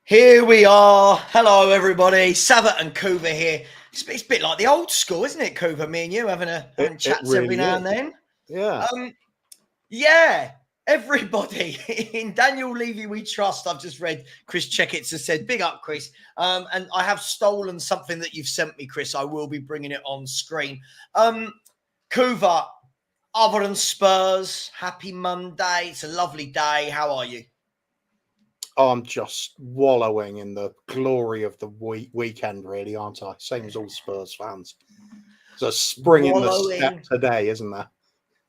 Here we are. Hello, everybody. Savva and Kuva here. It's a bit like the old school, isn't it, Kuva? Me and you having It chats every really now is. and then. Yeah. Yeah, everybody in Daniel Levy we trust. I've just read Chris Checkitts has said, "Big up, Chris." And I have stolen something that you've sent me, Chris. I will be bringing it on screen. Kuva, other than Spurs, happy Monday. It's a lovely day. How are you? I'm just wallowing in the glory of the weekend, really, aren't I? Same as all Spurs fans. There's a spring in the step today, isn't there?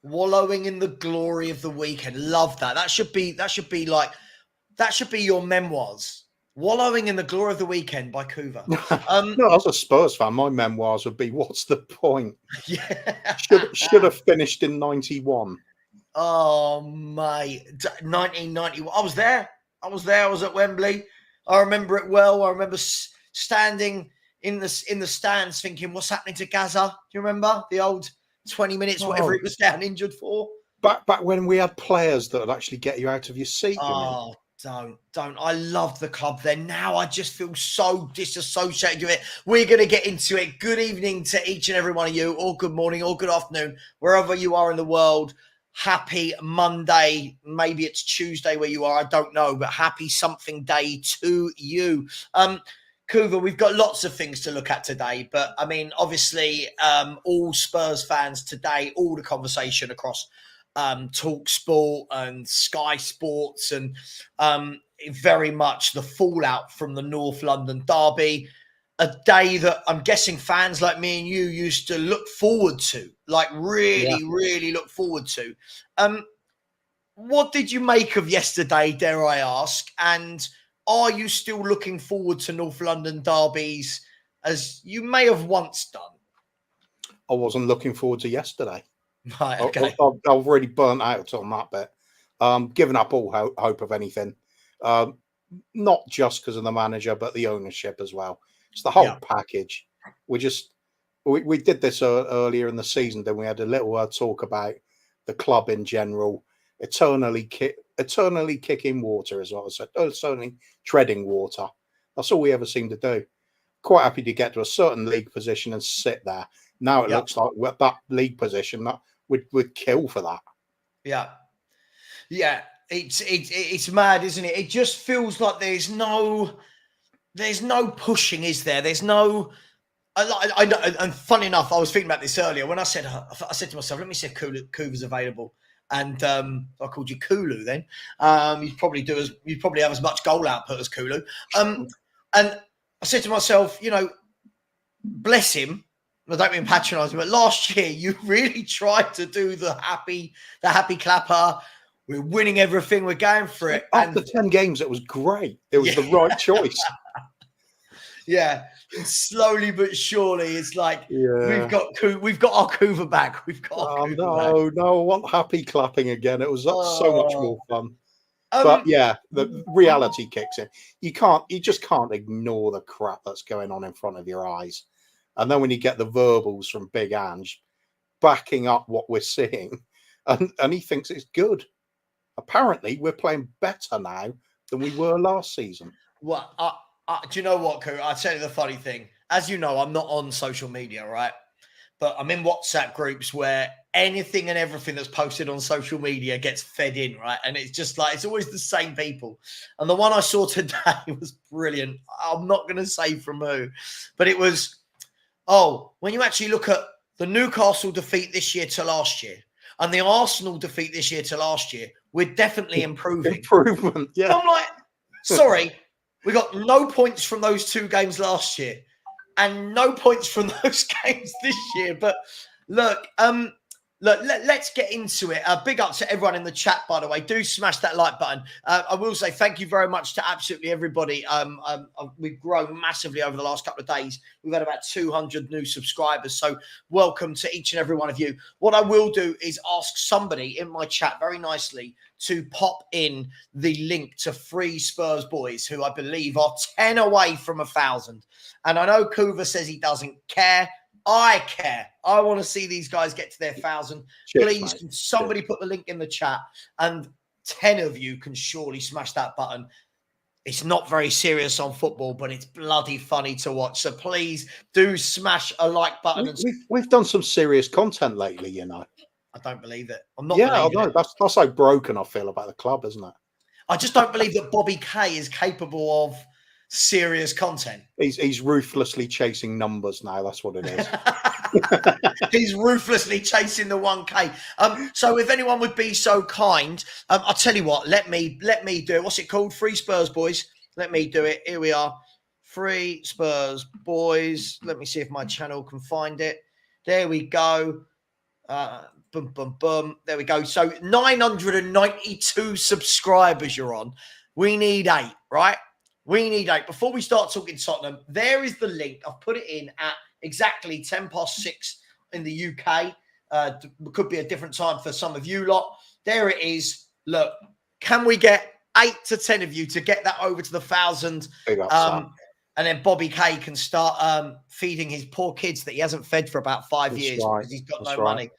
Wallowing in the glory of the weekend. Love that. That should be your memoirs. Wallowing in the glory of the weekend by Kuva. No, as a Spurs fan, my memoirs would be, what's the point? Yeah. Should have finished in 91. Oh, mate. 1991. I was there. I was at Wembley. I remember it well. I remember standing in the stands thinking, what's happening to Gaza? Do you remember the old 20 minutes, whatever it was down injured for? Back when we had players that would actually get you out of your seat. Oh, don't. I loved the club then. Now I just feel so disassociated with it. We're going to get into it. Good evening to each and every one of you, or good morning, or good afternoon, wherever you are in the world. Happy Monday. Maybe it's Tuesday where you are. I don't know, but happy something day to you. Kuva, we've got lots of things to look at today, but I mean, obviously, all Spurs fans today, all the conversation across Talk Sport and Sky Sports and very much the fallout from the North London derby, a day that I'm guessing fans like me and you used to look forward to, like really look forward to. What did you make of yesterday, dare I ask? And are you still looking forward to North London derbies as you may have once done? I wasn't looking forward to yesterday. Right, okay. I've already burnt out on that bit. Given up all hope of anything. Not just because of the manager, but the ownership as well. It's the whole package. We did this earlier in the season. Then we had a little talk about the club in general, eternally kicking water, is what I said. Eternally treading water. That's all we ever seem to do. Quite happy to get to a certain league position and sit there. Now it looks like we're that league position that we'd kill for that. Yeah. It's mad, isn't it? It just feels like there's no pushing, is there? There's no. I know, and funny enough, I was thinking about this earlier when I said to myself, let me see if Kuva's available, and I called you Kulu. Then you'd probably have as much goal output as Kulu. And I said to myself, bless him. I don't mean patronising, but last year you really tried to do the happy clapper. We're winning everything. We're going for it. After 10 games, it was great. It was the right choice. Yeah. And slowly but surely, it's like we've got our Kuva back. We've got our Kuva back. No, I want happy clapping again. It was so much more fun. But the reality kicks in. You just can't ignore the crap that's going on in front of your eyes. And then when you get the verbals from Big Ange backing up what we're seeing, and he thinks it's good. Apparently, we're playing better now than we were last season. Well, do you know what, Koo? I'll tell you the funny thing. As you know, I'm not on social media, right? But I'm in WhatsApp groups where anything and everything that's posted on social media gets fed in, right? And it's just like, it's always the same people. And the one I saw today was brilliant. I'm not going to say from who, but it was, when you actually look at the Newcastle defeat this year to last year and the Arsenal defeat this year to last year, we're definitely improving. Improvement, yeah. I'm like, sorry, we got no points from those two games last year and no points from those games this year. But look, let's get into it. Big up to everyone in the chat, by the way. Do smash that like button. I will say thank you very much to absolutely everybody. We've grown massively over the last couple of days. We've had about 200 new subscribers. So welcome to each and every one of you. What I will do is ask somebody in my chat very nicely to pop in the link to Free Spurs Boys, who I believe are 10 away from 1,000. And I know Kuva says he doesn't care. I care. I want to see these guys get to their 1,000. Please, can somebody put the link in the chat? And 10 of you can surely smash that button. It's not very serious on football, but it's bloody funny to watch. So please do smash a like button. We've done some serious content lately, you know. I don't believe it. I'm not Yeah, I believing know. it. That's how broken I feel about the club, isn't it? I just don't believe that Bobby K is capable of serious content. He's ruthlessly chasing numbers now. That's what it is. He's ruthlessly chasing the 1K. So if anyone would be so kind, I'll tell you what, let me do it. What's it called? Free Spurs Boys. Let me do it. Here we are. Free Spurs Boys. Let me see if my channel can find it. There we go. Boom, boom, boom. There we go. So 992 subscribers you're on. We need 8, right? We need 8. Before we start talking Tottenham, there is the link. I've put it in at exactly 6:10 in the UK. Could be a different time for some of you lot. There it is. Look, can we get 8 to 10 of you to get that over to the 1,000? And then Bobby K can start feeding his poor kids that he hasn't fed for about 5 years because he's got no money.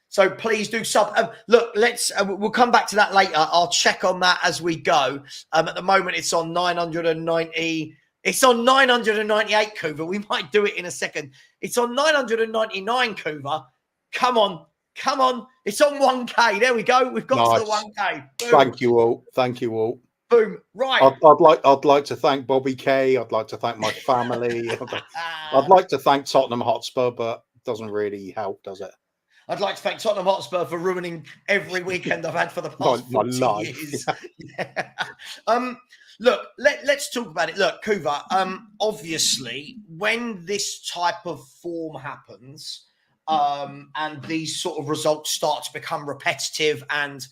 So please do sub. Look, we'll come back to that later. I'll check on that as we go. At the moment, it's on 990. It's on 998, Kuva. We might do it in a second. It's on 999, Kuva. Come on. It's on 1K. There we go. We've got to the 1K. Boom. Thank you all. Boom. Right. I'd like to thank Bobby K. I'd like to thank my family. I'd like to thank Tottenham Hotspur, but it doesn't really help, does it? I'd like to thank Tottenham Hotspur for ruining every weekend I've had for the past 40 years. Yeah. Look, let's talk about it. Look, Kuva, obviously, when this type of form happens and these sort of results start to become repetitive and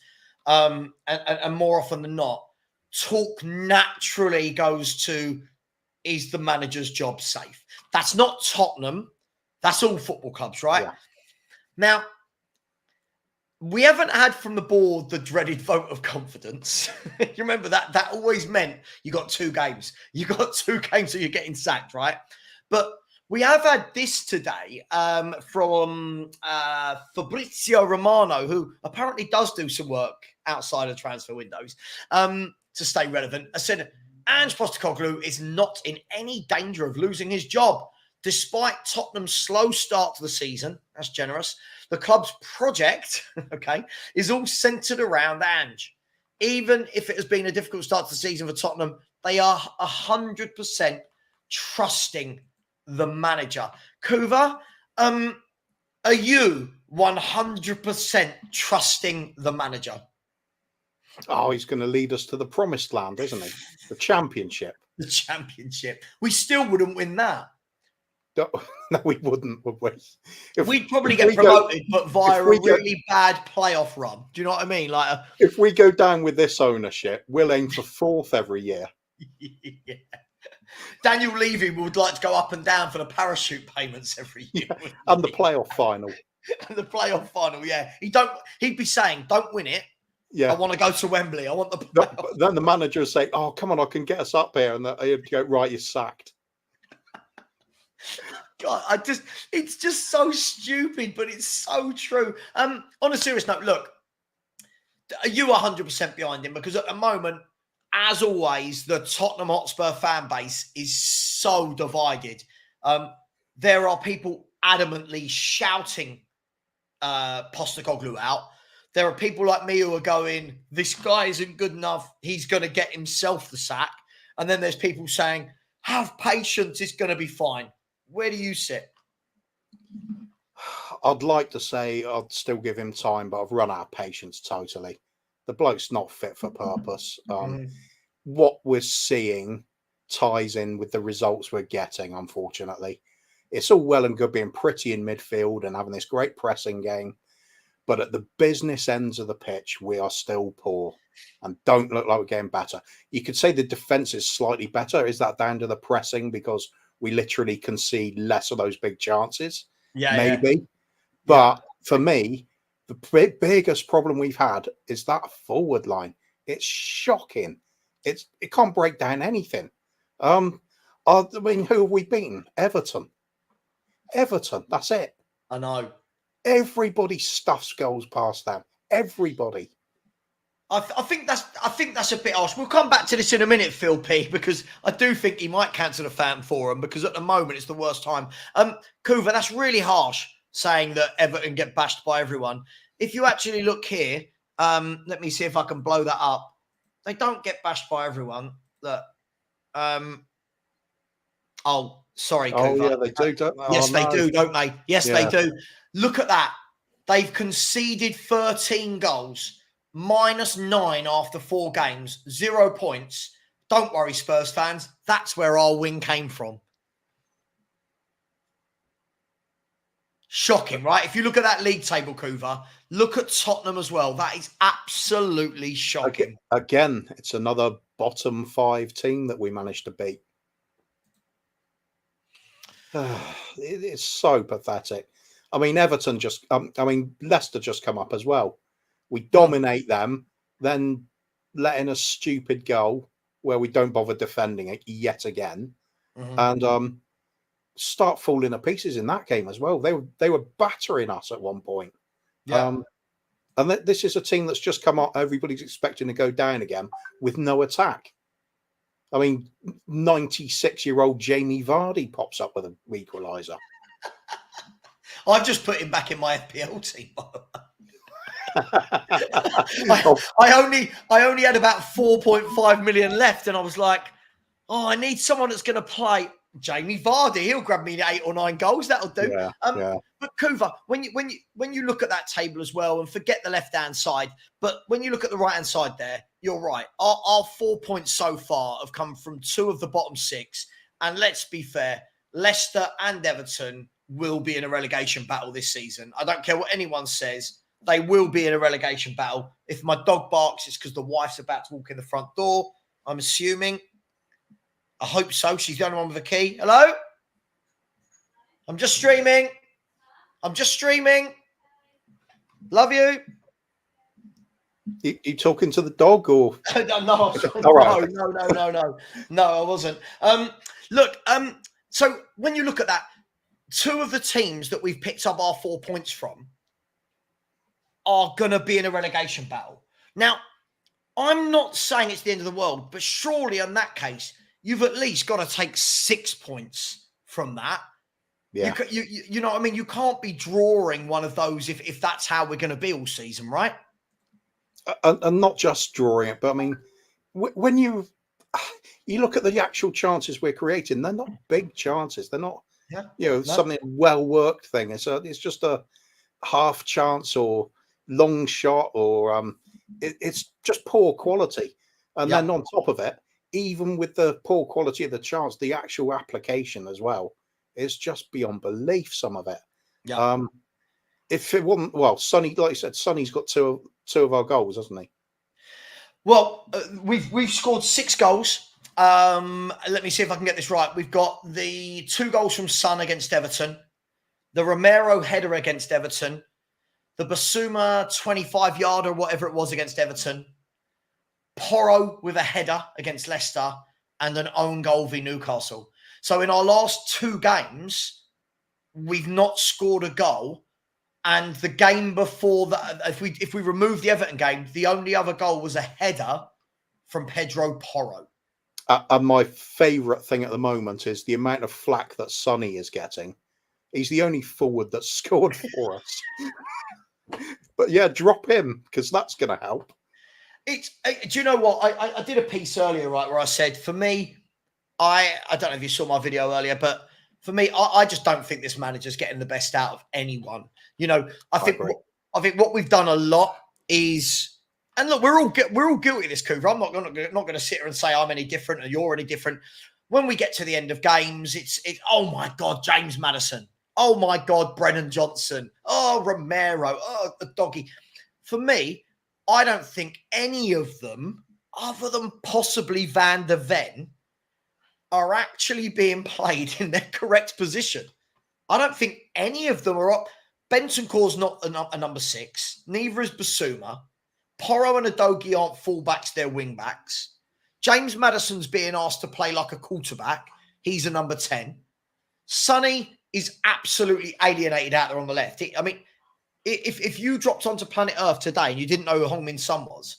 more often than not, talk naturally goes to, is the manager's job safe? That's not Tottenham. That's all football clubs, right? Yeah. Now, we haven't had from the board the dreaded vote of confidence. You remember that? That always meant you got 2 games. You got 2 games, so you're getting sacked, right? But we have had this today from Fabrizio Romano, who apparently does do some work outside of transfer windows to stay relevant. I said, Ange Postecoglou is not in any danger of losing his job. Despite Tottenham's slow start to the season, that's generous, the club's project, is all centred around Ange. Even if it has been a difficult start to the season for Tottenham, they are 100% trusting the manager. Kuva, are you 100% trusting the manager? Oh, he's going to lead us to the promised land, isn't he? The championship. The championship. We still wouldn't win that. No, we wouldn't, would we? We'd probably get promoted, but via a really bad playoff run. Do you know what I mean? If we go down with this ownership, we'll aim for 4th every year. Yeah. Daniel Levy would like to go up and down for the parachute payments every year. Yeah. And the playoff final. And the playoff final, yeah. He'd be saying, don't win it. Yeah. I want to go to Wembley. I want the playoff. Then the manager would say, oh, come on, I can get us up here. And he'd go, right, you're sacked. God, it's just so stupid, but it's so true. On a serious note, look, are you 100% behind him? Because at the moment, as always, the Tottenham Hotspur fan base is so divided. There are people adamantly shouting Postecoglou out. There are people like me who are going, this guy isn't good enough. He's going to get himself the sack. And then there's people saying, have patience. It's going to be fine. Where do you sit? I'd like to say I'd still give him time, but I've run out of patience totally. The bloke's not fit for purpose. What we're seeing ties in with the results we're getting, unfortunately. It's all well and good being pretty in midfield and having this great pressing game, but at the business ends of the pitch, we are still poor and don't look like we're getting better. You could say the defence is slightly better. Is that down to the pressing because we literally concede less of those big chances? Yeah, maybe. Yeah. But for me, the biggest problem we've had is that forward line. It's shocking. It can't break down anything. I mean, who have we beaten? Everton. That's it. I know. Everybody stuffs goals past them. Everybody. I think that's a bit harsh. We'll come back to this in a minute, Phil P, because I do think he might cancel the Phantom Forum because at the moment it's the worst time. Kuva, that's really harsh saying that Everton get bashed by everyone. If you actually look here, let me see if I can blow that up. They don't get bashed by everyone. Look, oh, sorry, Oh, Kuva. yeah, they do. Yes, Oh, they no. do, don't they? Yes, Yeah. they do. Look at that. They've conceded 13 goals. -9 after 4 games, 0 points. Don't worry, Spurs fans. That's where our win came from. Shocking, right? If you look at that league table, Kuva, look at Tottenham as well. That is absolutely shocking. Again, it's another bottom 5 team that we managed to beat. It's so pathetic. I mean, Everton just, Leicester just come up as well. We dominate them, then let in a stupid goal where we don't bother defending it yet again, and start falling to pieces in that game as well. They were battering us at one point. Yeah. And this is a team that's just come up. Everybody's expecting to go down again with no attack. I mean, 96-year-old Jamie Vardy pops up with an equaliser. I've just put him back in my FPL team. I only had about 4.5 million left, and I was like, oh, I need someone that's going to play Jamie Vardy. He'll grab me 8 or 9 goals. That'll do. Yeah. But Kuva, when you look at that table as well, and forget the left-hand side, but when you look at the right-hand side there, you're right. Our 4 points so far have come from 2 of the bottom 6. And let's be fair, Leicester and Everton will be in a relegation battle this season. I don't care what anyone says. They will be in a relegation battle. If my dog barks, it's because the wife's about to walk in the front door, I'm assuming. I hope so. She's the only one with a key. Hello? I'm just streaming. Love you. You talking to the dog or? No, Right. no, I wasn't. So when you look at that, 2 of the teams that we've picked up our 4 points from are going to be in a relegation battle. Now, I'm not saying it's the end of the world, but surely in that case, you've at least got to take 6 points from that. Yeah. You know what I mean? You can't be drawing one of those if that's how we're going to be all season, right? And not just drawing it, but I mean, when you look at the actual chances we're creating, they're not big chances. They're not, something well-worked thing. It's just a half chance or long shot or it's just poor quality. And then on top of it, even with the poor quality of the chance, the actual application as well is just beyond belief, some of it. Yeah. If it wasn't, Sonny, like you said, Sonny's got two of our goals, hasn't he? Well, we've scored 6 goals. Let me see if I can get this right. We've got the 2 goals from Son against Everton, the Romero header against Everton, the Basuma 25-yarder, whatever it was, against Everton, Porro with a header against Leicester, and an own goal v Newcastle. So in our last 2 games, we've not scored a goal. And the game before that, if we remove the Everton game, the only other goal was a header from Pedro Porro. And my favourite thing at the moment is the amount of flack that Sonny is getting. He's the only forward that's scored for us. But yeah, drop him because that's going to help. Do you know what? I did a piece earlier, right, where I said, for me, I don't know if you saw my video earlier, but for me, I just don't think this manager's getting the best out of anyone. I think what we've done a lot is, and look, we're all guilty of this, Kuva. I'm not going to sit here and say I'm any different or you're any different. When we get to the end of games, it's oh my God, James Maddison. Oh my God, Brennan Johnson. Oh, Romero. Oh, the doggy. For me, I don't think any of them, other than possibly Van der Ven, are actually being played in their correct position. I don't think any of them are up. Bentancur's not a number 6. Neither is Basuma. Porro and Udogie aren't fullbacks, they're wingbacks. James Maddison's being asked to play like a quarterback. He's a number 10. Sonny is absolutely alienated out there on the left. If you dropped onto planet Earth today and you didn't know who Hong-Min Son was,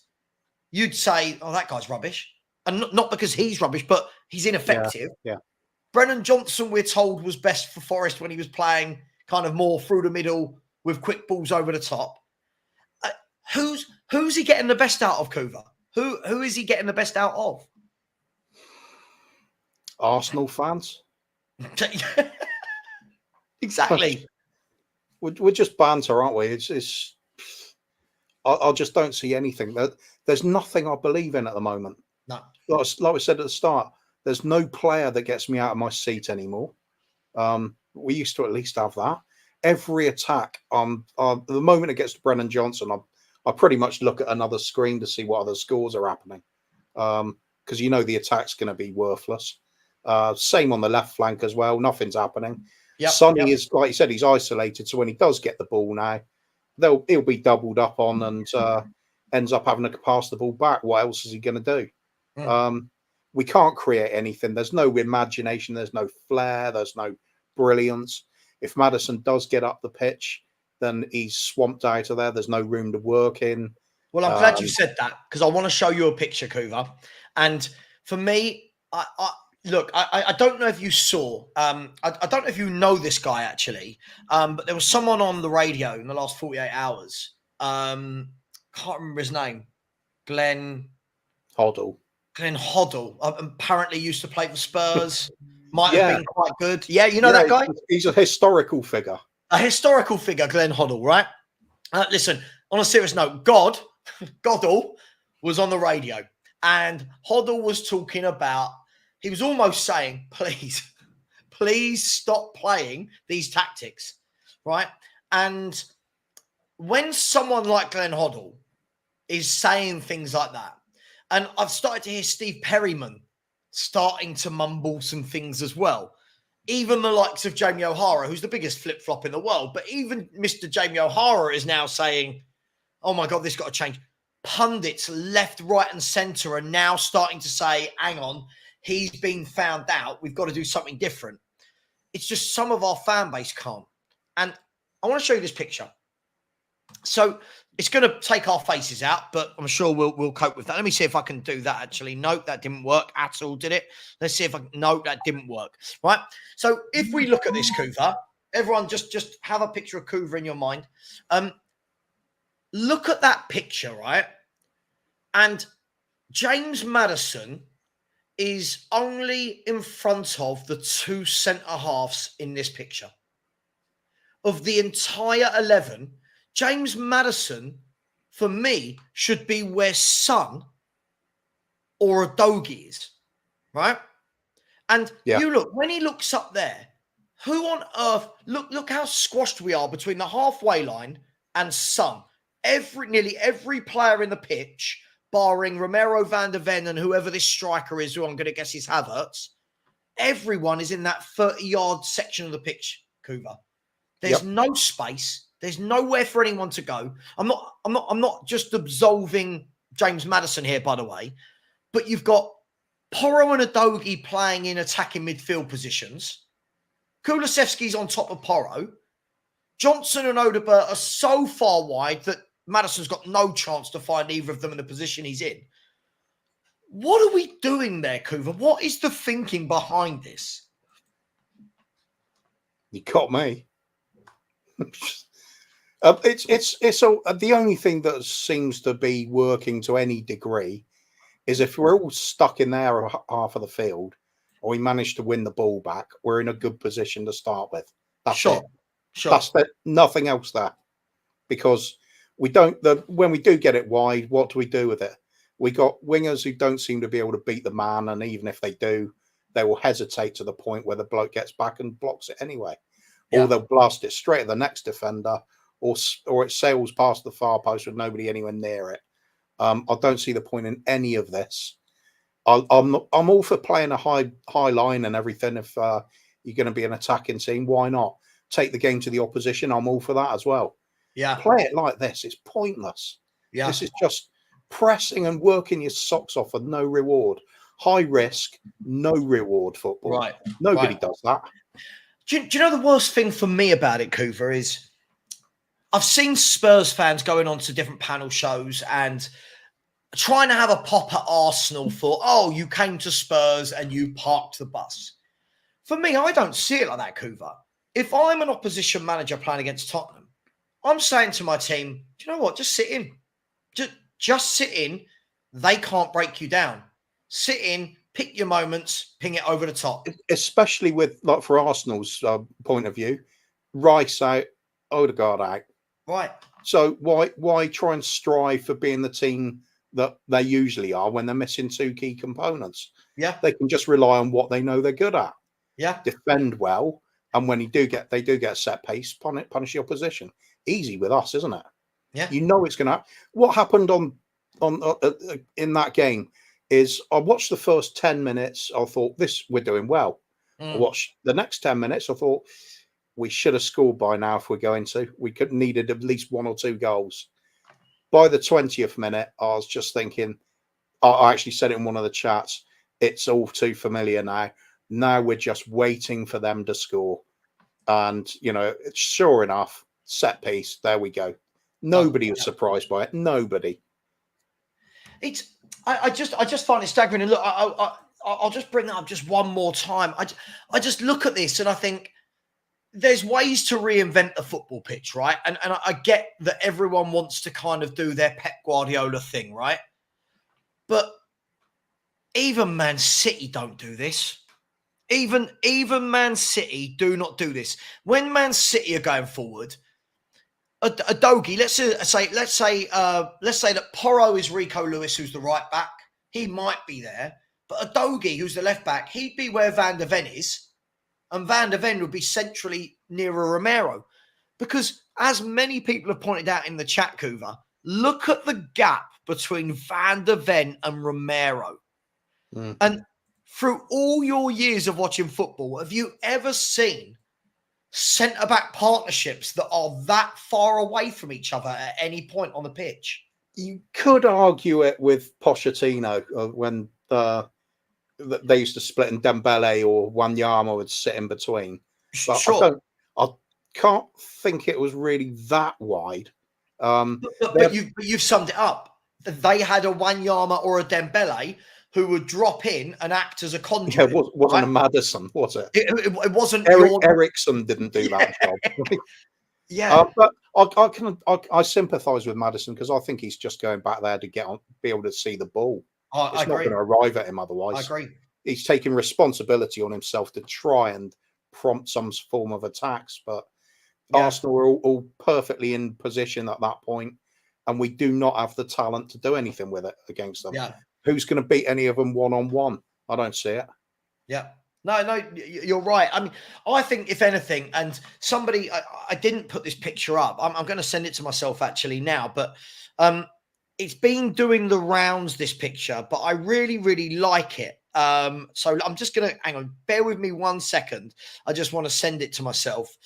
you'd say, oh, that guy's rubbish. And not because he's rubbish, but he's ineffective. Yeah. Brennan Johnson, we're told, was best for Forest when he was playing kind of more through the middle with quick balls over the top. Who's he getting the best out of, Kuva? Who is he getting the best out of? Arsenal fans. Exactly. We're just banter, aren't we? I just don't see anything. There's nothing I believe in at the moment. No. Like I said at the start, there's no player that gets me out of my seat anymore. We used to at least have that. Every attack, the moment it gets to Brennan Johnson, I pretty much look at another screen to see what other scores are happening. Because the attack's going to be worthless. Same on the left flank as well. Nothing's happening. Sonny is, like you said, he's isolated. So when he does get the ball now, he'll be doubled up on and ends up having to pass the ball back. What else is he going to do? We can't create anything. There's no imagination. There's no flair. There's no brilliance. If Maddison does get up the pitch, then he's swamped out of there. There's no room to work in. Well, I'm glad you said that, because I want to show you a picture, Kuva. And for me, I don't know if you saw, I don't know if you know this guy actually, but there was someone on the radio in the last 48 hours. Can't remember his name. Glenn Hoddle. Apparently used to play for Spurs. Might have been quite good. Yeah, you know that guy? He's a historical figure. A historical figure, Glenn Hoddle, right? Listen, on a serious note, Goddle was on the radio, and Hoddle was talking about, he was almost saying, please stop playing these tactics, right? And when someone like Glenn Hoddle is saying things like that, and I've started to hear Steve Perryman starting to mumble some things as well. Even the likes of Jamie O'Hara, who's the biggest flip-flop in the world, but even Mr. Jamie O'Hara is now saying, oh my God, this got to change. Pundits left, right and centre are now starting to say, hang on, he's been found out. We've got to do something different. It's just some of our fan base can't. And I want to show you this picture. So it's going to take our faces out, but I'm sure we'll cope with that. Let me see if I can do that, actually. Nope, that didn't work at all, did it? Let's see if I can... No, that didn't work. Right? So if we look at this Kuva, everyone just have a picture of Kuva in your mind. Look at that picture, right? And James Maddison is only in front of the two centre-halves in this picture. Of the entire 11... James Maddison, for me, should be where Son or Udogie is, right? And you look, when he looks up there, who on earth, look how squashed we are between the halfway line and Son. Nearly every player in the pitch, barring Romero van der Ven and whoever this striker is, who I'm going to guess is Havertz, everyone is in that 30-yard section of the pitch, Kuva. There's no space. There's nowhere for anyone to go. I'm not just absolving James Maddison here, by the way, but you've got Porro and Udogie playing in attacking midfield positions. Kulusevski's on top of Porro. Johnson and Odegaard are so far wide that Maddison's got no chance to find either of them in the position he's in. What are we doing there, Kuva? What is the thinking behind this? You got me. The only thing that seems to be working to any degree is if we're all stuck in their half of the field, or we manage to win the ball back, we're in a good position to start with. That's it. Sure. That's nothing else there, because when we do get it wide, what do we do with it? We got wingers who don't seem to be able to beat the man, and even if they do, they will hesitate to the point where the bloke gets back and blocks it anyway, or they'll blast it straight at the next defender. Or it sails past the far post with nobody anywhere near it. I don't see the point in any of this. I'm all for playing a high line and everything. If you're going to be an attacking team, why not take the game to the opposition? I'm all for that as well. Yeah, play it like this. It's pointless. Yeah, this is just pressing and working your socks off for no reward. High risk, no reward football. Right. Nobody does that. Do you know the worst thing for me about it, Kuva, is I've seen Spurs fans going on to different panel shows, and trying to have a pop at Arsenal for, oh, you came to Spurs and you parked the bus. For me, I don't see it like that, Kuva. If I'm an opposition manager playing against Tottenham, I'm saying to my team, do you know what? Just sit in. Just sit in. They can't break you down. Sit in, pick your moments, ping it over the top. Especially with, like, for Arsenal's point of view, Rice out, Odegaard out. Right. So why try and strive for being the team that they usually are when they're missing two key components? Yeah. They can just rely on what they know they're good at. Yeah. Defend well, and when they do get a set piece, punish the opposition. Easy with us, isn't it? Yeah. You know it's going to happen. What happened in that game is I watched the first 10 minutes. I thought, we're doing well. I watched the next 10 minutes. I thought, we should have scored by now if we're going to. We could needed at least 1 or 2 goals. By the 20th minute, I was just thinking, I actually said it in one of the chats, it's all too familiar now. Now we're just waiting for them to score. And, sure enough, set piece, there we go. Nobody was surprised by it. Nobody. I just find it staggering. And look, I'll just bring that up just one more time. I just look at this and I think there's ways to reinvent the football pitch, right? And I get that everyone wants to kind of do their Pep Guardiola thing, right? But even Man City don't do this. Even Man City do not do this. When Man City are going forward, a Dogie, let's say that Porro is Rico Lewis, who's the right back. He might be there, but a Dogie, who's the left back, he'd be where Van der Ven is, and Van der Ven would be centrally near a Romero, because as many people have pointed out in the chat, Kuva, look at the gap between Van der Ven and Romero, and through all your years of watching football, have you ever seen centre-back partnerships that are that far away from each other at any point on the pitch? You could argue it with Pochettino when they used to split in Dembele or Wanyama would sit in between. But sure. I can't think it was really that wide. But you've summed it up. They had a Wanyama or a Dembele who would drop in and act as a conduit. Yeah, it wasn't a Maddison, was it? It wasn't. Ericsson didn't do that job. Yeah, but I sympathise with Maddison because I think he's just going back there to be able to see the ball. I it's not agree. going to arrive at him otherwise. I agree. He's taking responsibility on himself to try and prompt some form of attacks, but Arsenal are all perfectly in position at that point, and we do not have the talent to do anything with it against them. Yeah. Who's going to beat any of them one-on-one? I don't see it. Yeah. No, you're right. I mean, I think if anything, and somebody, I didn't put this picture up. I'm going to send it to myself actually now, but it's been doing the rounds, this picture, but I really, really like it. So I'm just going to, hang on, bear with me 1 second. I just want to send it to myself.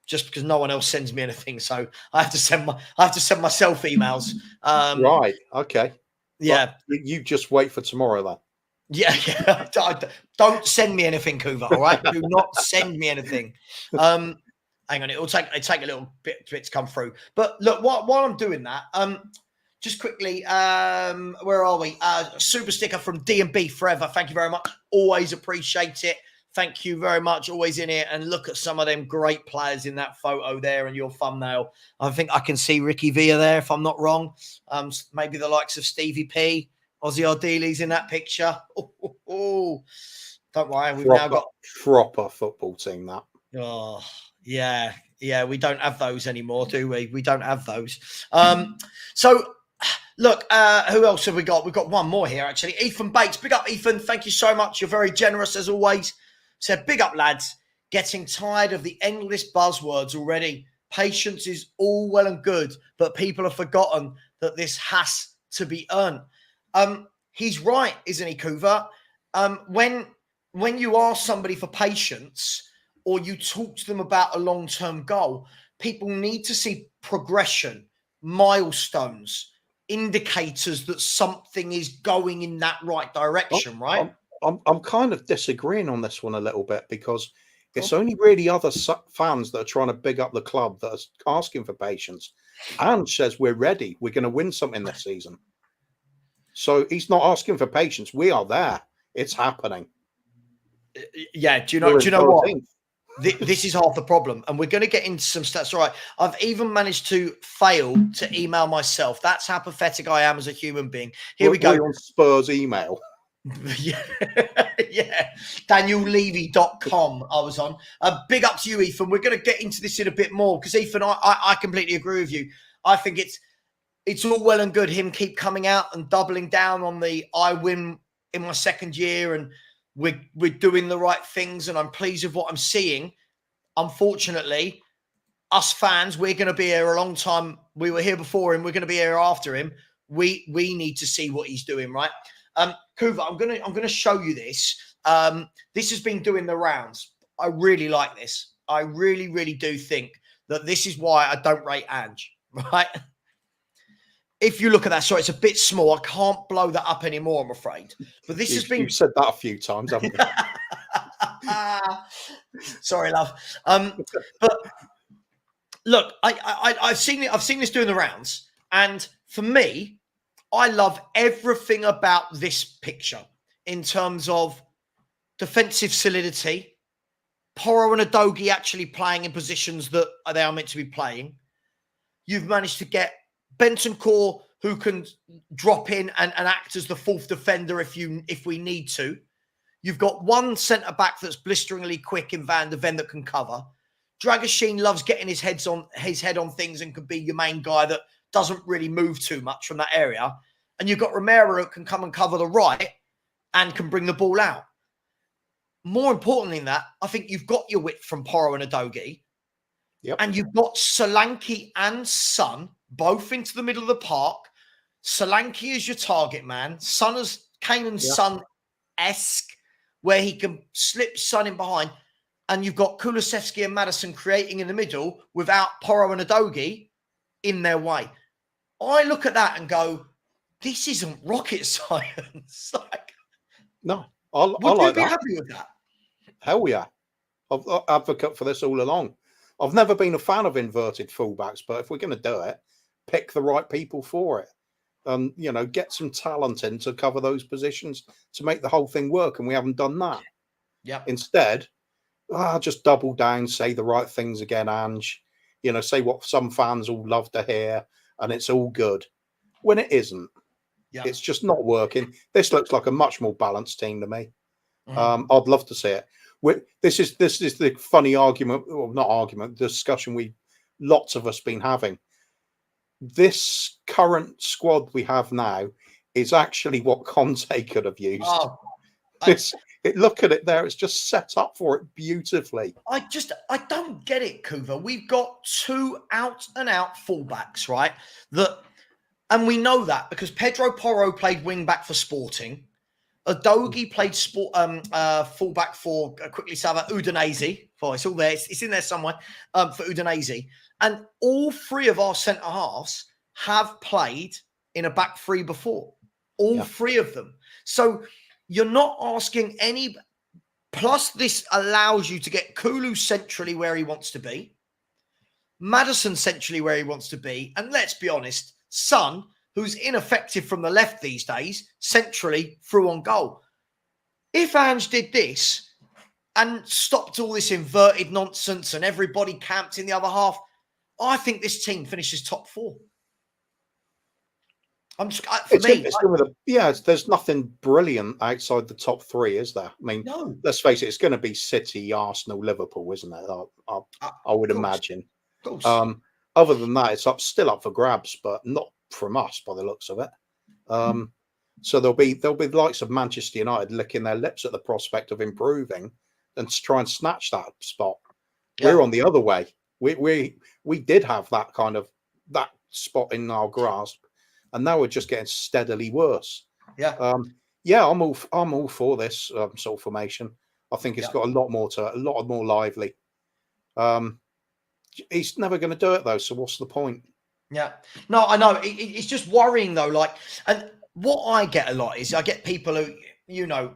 Just because no one else sends me anything. So I have to send myself emails. Right. Okay. Yeah. But you just wait for tomorrow then. Yeah. Don't send me anything, Kuva. All right. Do not send me anything. Hang on. It'll take a little bit to come through. But look, while I'm doing that, just quickly, where are we? Super sticker from D&B Forever. Thank you very much. Always appreciate it. Thank you very much. Always in it. And look at some of them great players in that photo there and your thumbnail. I think I can see Ricky Villa there, if I'm not wrong. Maybe the likes of Stevie P, Ozzy Ardiles in that picture. Don't worry. We've now got proper football team, that. Oh, yeah. Yeah, we don't have those anymore, do we? We don't have those. So, look, who else have we got? We've got one more here, actually. Ethan Bates. Big up, Ethan. Thank you so much. You're very generous, as always. Said, big up, lads. Getting tired of the endless buzzwords already. Patience is all well and good, but people have forgotten that this has to be earned. He's right, isn't he, Kuva? When you ask somebody for patience or you talk to them about a long-term goal, people need to see progression, milestones, indicators that something is going in that right direction, right? I'm kind of disagreeing on this one a little bit because it's only really other fans that are trying to big up the club that are asking for patience and says we're ready. We're going to win something this season. So he's not asking for patience. We are there. It's happening. Yeah. Do you We're know in what? 13th. This is half the problem, and we're going to get into some stats. All right, I've even managed to fail to email myself. That's how pathetic I am as a human being. Here we go. We're on Spurs email. Yeah, yeah. DanielLevy.com I was on. Big up to you, Ethan. We're going to get into this in a bit more because, Ethan, I completely agree with you. I think it's all well and good him keep coming out and doubling down on the I win in my second year and we're doing the right things and I'm pleased with what I'm seeing. Unfortunately, us fans, we're going to be here a long time. We were here before him. We're going to be here after him. We need to see what he's doing, right? Kuva, I'm gonna show you this. This has been doing the rounds. I really like this. I really, really do think that this is why I don't rate Ange, right? If you look at that, sorry, it's a bit small. I can't blow that up anymore, I'm afraid. But this has been... You've said that a few times, haven't you? Sorry, love. But look, I've seen this doing the rounds. And for me, I love everything about this picture in terms of defensive solidity, Porro and Udogie actually playing in positions that they are meant to be playing. You've managed to get Bentancur, who can drop in and act as the fourth defender if we need to. You've got one centre-back that's blisteringly quick in Van der Ven that can cover. Dragusin loves getting his head on things and can be your main guy that doesn't really move too much from that area. And you've got Romero that can come and cover the right and can bring the ball out. More importantly than that, I think you've got your width from Porro and Udogie. Yep. And you've got Solanke and Son both into the middle of the park. Solanke is your target man. Son is Kane and Son-esque, where he can slip Son in behind. And you've got Kulusevski and Maddison creating in the middle without Porro and Udogie in their way. I look at that and go, this isn't rocket science. No, I would like you be that. happy with that? Hell yeah. I've advocate for this all along. I've never been a fan of inverted fullbacks, but if we're going to do it, pick the right people for it. Get some talent in to cover those positions to make the whole thing work. And we haven't done that. Yeah. Instead, just double down, say the right things again, Ange. Say what some fans all love to hear, and it's all good. When it isn't. Yeah. It's just not working. This looks like a much more balanced team to me. Mm-hmm. I'd love to see it. This is the funny argument, or not argument, discussion lots of us been having. This current squad we have now is actually what Conte could have used. Look at it there; it's just set up for it beautifully. I don't get it, Kuva. We've got two out and out fullbacks, right? And we know that because Pedro Porro played wing back for Sporting. Udogie played fullback for quickly Savva Udinese. It's all there. It's in there somewhere for Udinese. And all three of our centre halves have played in a back three before. All three of them. So you're not asking any. Plus, this allows you to get Kulu centrally where he wants to be, Maddison centrally where he wants to be, and let's be honest, Son, who's ineffective from the left these days, centrally through on goal. If Ange did this and stopped all this inverted nonsense and everybody camped in the other half, I think this team finishes top four. There's nothing brilliant outside the top three, is there? I mean, no. Let's face it, it's going to be City, Arsenal, Liverpool, isn't it? I would imagine. Of course. Other than that, it's still up for grabs, but not from us by the looks of it. So there'll be the likes of Manchester United licking their lips at the prospect of improving and to try and snatch that spot. Yeah. We're on the other way. We did have that spot in our grasp, and now we're just getting steadily worse. Yeah. I'm all for this sort of formation. I think it's got a lot more to it, a lot more lively. He's never going to do it though, so what's the point? Yeah. No, I know. It's just worrying though. And what I get a lot is I get people who, you know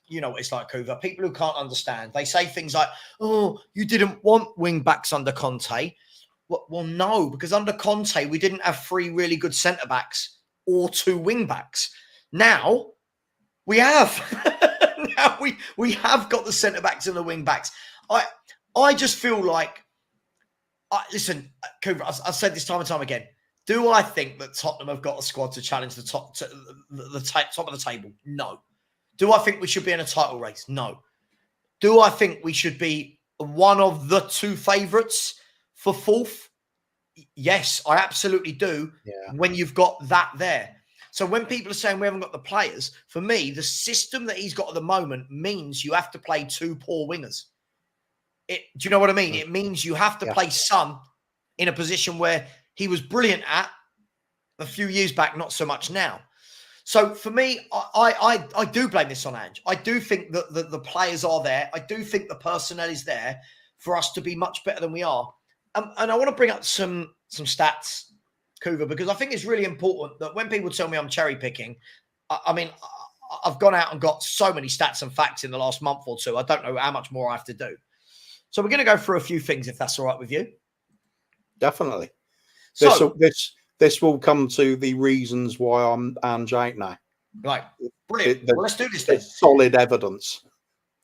what it's like, Kuva. People who can't understand. They say things like, "Oh, you didn't want wing backs under Conte." Well, no, because under Conte we didn't have three really good centre backs or two wing backs. Now we have. Now we have got the centre backs and the wing backs. I just feel like, listen, Cooper, I've said this time and time again. Do I think that Tottenham have got a squad to challenge the top of the table? No. Do I think we should be in a title race? No. Do I think we should be one of the two favourites for fourth? Yes, I absolutely do. Yeah. When you've got that there. So when people are saying we haven't got the players, for me, the system that he's got at the moment means you have to play two poor wingers. Do you know what I mean? It means you have to play Son in a position where he was brilliant at a few years back, not so much now. So for me, I do blame this on Ange. I do think that the players are there. I do think the personnel is there for us to be much better than we are. And I want to bring up some stats, Kuva, because I think it's really important that when people tell me I'm cherry picking, I mean, I've gone out and got so many stats and facts in the last month or two. I don't know how much more I have to do. So we're going to go through a few things, if that's all right with you. Definitely. So this will come to the reasons why I'm Ange out now. Right. Brilliant. Well, let's do this then. Solid evidence.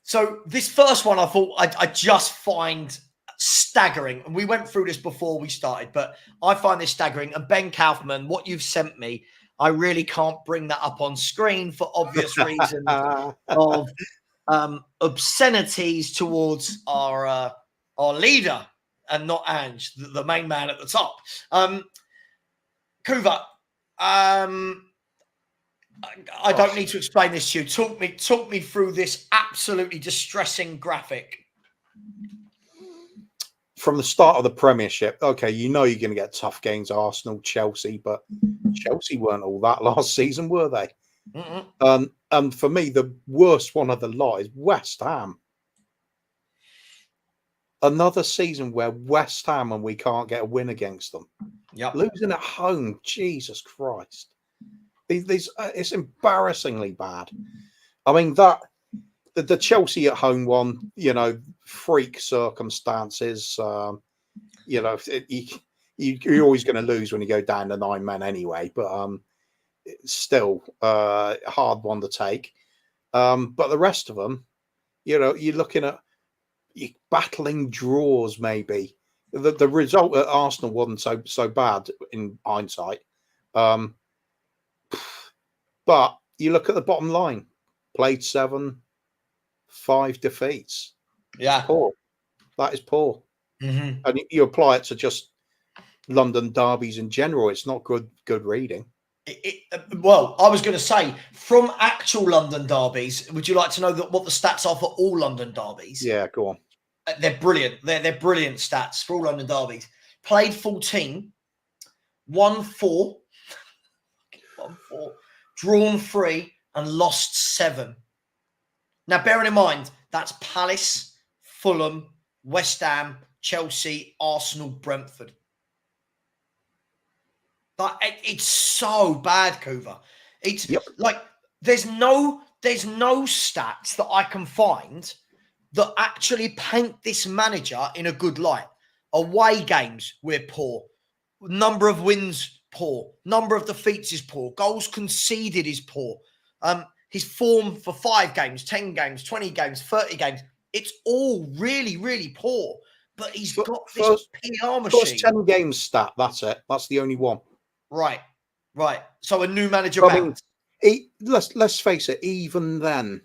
So this first one I thought I just find staggering. And we went through this before we started, but I find this staggering. And Ben Kaufman, what you've sent me, I really can't bring that up on screen for obvious reasons of obscenities towards our leader and not Ange, the main man at the top. Kuva, I don't need to explain this to you. Talk me through this absolutely distressing graphic. From the start of the Premiership, okay, you know you're going to get tough games, Arsenal, Chelsea, but Chelsea weren't all that last season, were they? And for me, the worst one of the lot is West Ham. Another season where West Ham and we can't get a win against them. Yep. Losing at home, Jesus Christ. It's embarrassingly bad. I mean, the Chelsea at home one, freak circumstances. You're always going to lose when you go down to 9 men anyway, but it's still a hard one to take. But the rest of them, you're looking at battling draws maybe. The result at Arsenal wasn't so bad in hindsight. But you look at the bottom line, played 7, 5 defeats. Yeah. It's poor. That is poor. Mm-hmm. And you apply it to just London derbies in general. It's not good reading. Well, I was going to say, from actual London derbies, would you like to know what the stats are for all London derbies? Yeah, go on. They're brilliant. They're brilliant stats for all London derbies. Played 14, won 4, drawn 3, and lost 7. Now, bearing in mind, that's Palace, Fulham, West Ham, Chelsea, Arsenal, Brentford. But it's so bad, Kuva. It's like there's no stats that I can find that actually paint this manager in a good light. Away games, we're poor. Number of wins, poor. Number of defeats is poor. Goals conceded is poor. His form for 5 games, 10 games, 20 games, 30 games, it's all really, really poor. But he's got this PR machine. First 10 games stat, that's it. That's the only one. Right. So a new manager bounce. Let's face it, even then,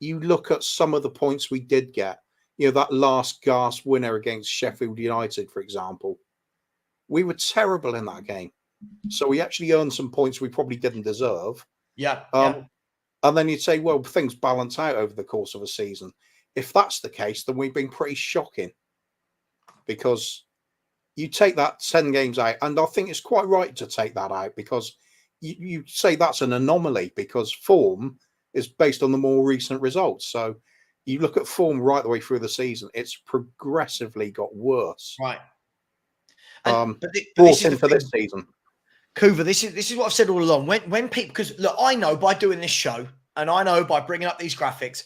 you look at some of the points we did get. That last gasp winner against Sheffield United, for example. We were terrible in that game. So we actually earned some points we probably didn't deserve. Yeah. And then you'd say, well, things balance out over the course of a season. If that's the case, then we've been pretty shocking. Because you take that 10 games out, and I think it's quite right to take that out, because you say that's an anomaly, because form is based on the more recent results. So you look at form right the way through the season, it's progressively got worse. Right. But this season. Kuva, this is what I've said all along. When people, because look, I know by doing this show, and I know by bringing up these graphics,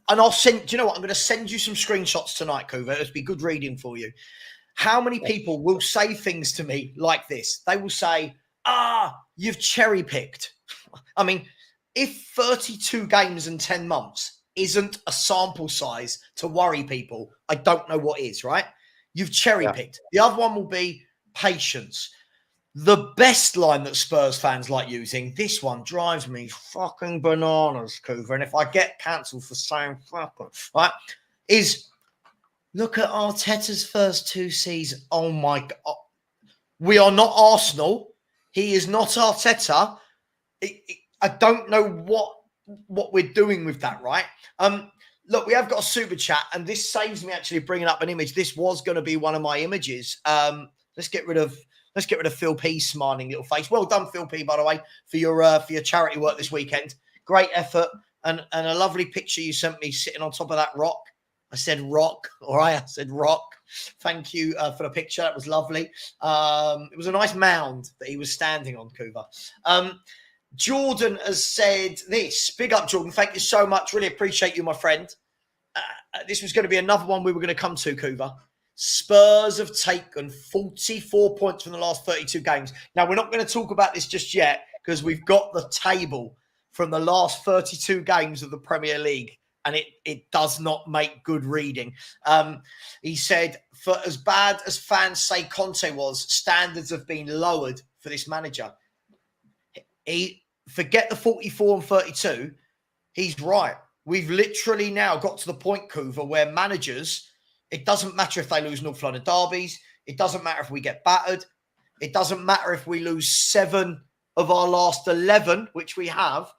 I'll send. Do you know what? I'm going to send you some screenshots tonight, Kuva. It'll be good reading for you. How many people will say things to me like this? They will say, you've cherry picked. I mean, if 32 games and 10 months isn't a sample size to worry people, I don't know what is, right? You've cherry picked. The other one will be patience. The best line that Spurs fans like using, this one drives me fucking bananas, Kuva. And if I get cancelled for saying fucking, right, is look at Arteta's first 2 seasons. Oh my God. We are not Arsenal. He is not Arteta. I don't know what we're doing with that, right? Look, we have got a super chat, and this saves me actually bringing up an image. This was going to be one of my images. Let's get rid of Phil P's smiling little face. Well done, Phil P, by the way, for your charity work this weekend. Great effort, and a lovely picture you sent me sitting on top of that rock. I said rock, all right? I said rock. Thank you for the picture. That was lovely. It was a nice mound that he was standing on, Kuva. Jordan has said this. Big up, Jordan. Thank you so much. Really appreciate you, my friend. This was going to be another one we were going to come to, Kuva. Spurs have taken 44 points from the last 32 games. Now, we're not going to talk about this just yet because we've got the table from the last 32 games of the Premier League, and it does not make good reading. He said, for as bad as fans say Conte was, standards have been lowered for this manager. Forget the 44 and 32. He's right. We've literally now got to the point, Kuva, where managers, it doesn't matter if they lose North London derbies. It doesn't matter if we get battered. It doesn't matter if we lose 7 of our last 11, which we have.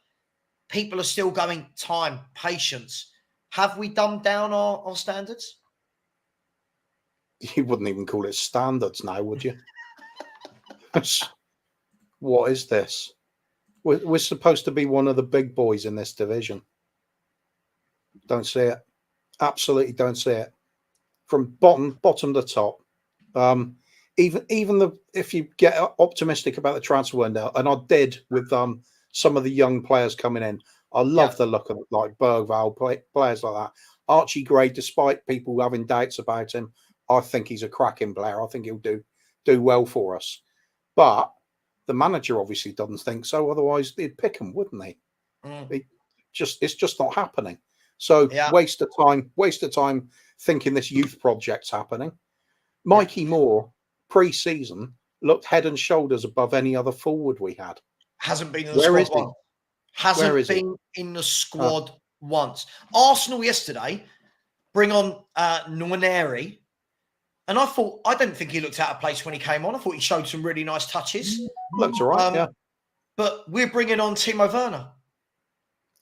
People are still going, time, patience. Have we dumbed down our standards? You wouldn't even call it standards now, would you? What is this? We're supposed to be one of the big boys in this division. Don't see it. Absolutely don't see it. From bottom to top. Even if you get optimistic about the transfer window, and I did with some of the young players coming in, I love the look of like Bergvall, players like that. Archie Gray, despite people having doubts about him, I think he's a cracking player. I think he'll do well for us. But the manager obviously doesn't think so. Otherwise, they'd pick him, wouldn't they? It's just not happening. So waste of time thinking this youth project's happening. Mikey Moore, pre-season, looked head and shoulders above any other forward we had. Hasn't been in the squad once. Hasn't been in the squad once. Arsenal yesterday bring on Nwaneri. And I didn't think he looked out of place when he came on. I thought he showed some really nice touches. Looked all right, But we're bringing on Timo Werner.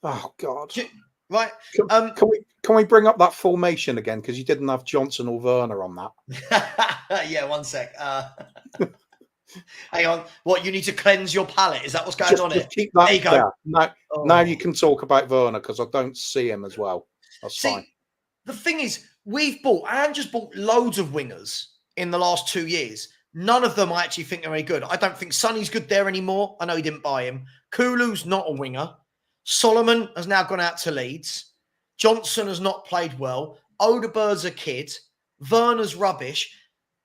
Oh, God. Right. Can we bring up that formation again? Because you didn't have Johnson or Werner on that. Yeah, one sec. Hang on. What, you need to cleanse your palate? Is that what's going on here? Keep that there you go. Now you can talk about Werner because I don't see him as well. That's fine. The thing is, we've bought loads of wingers in the last 2 years. None of them I actually think are any good. I don't think Sonny's good there anymore. I know he didn't buy him. Kulu's not a winger. Solomon has now gone out to Leeds. Johnson has not played well. Odegaard's a kid. Werner's rubbish.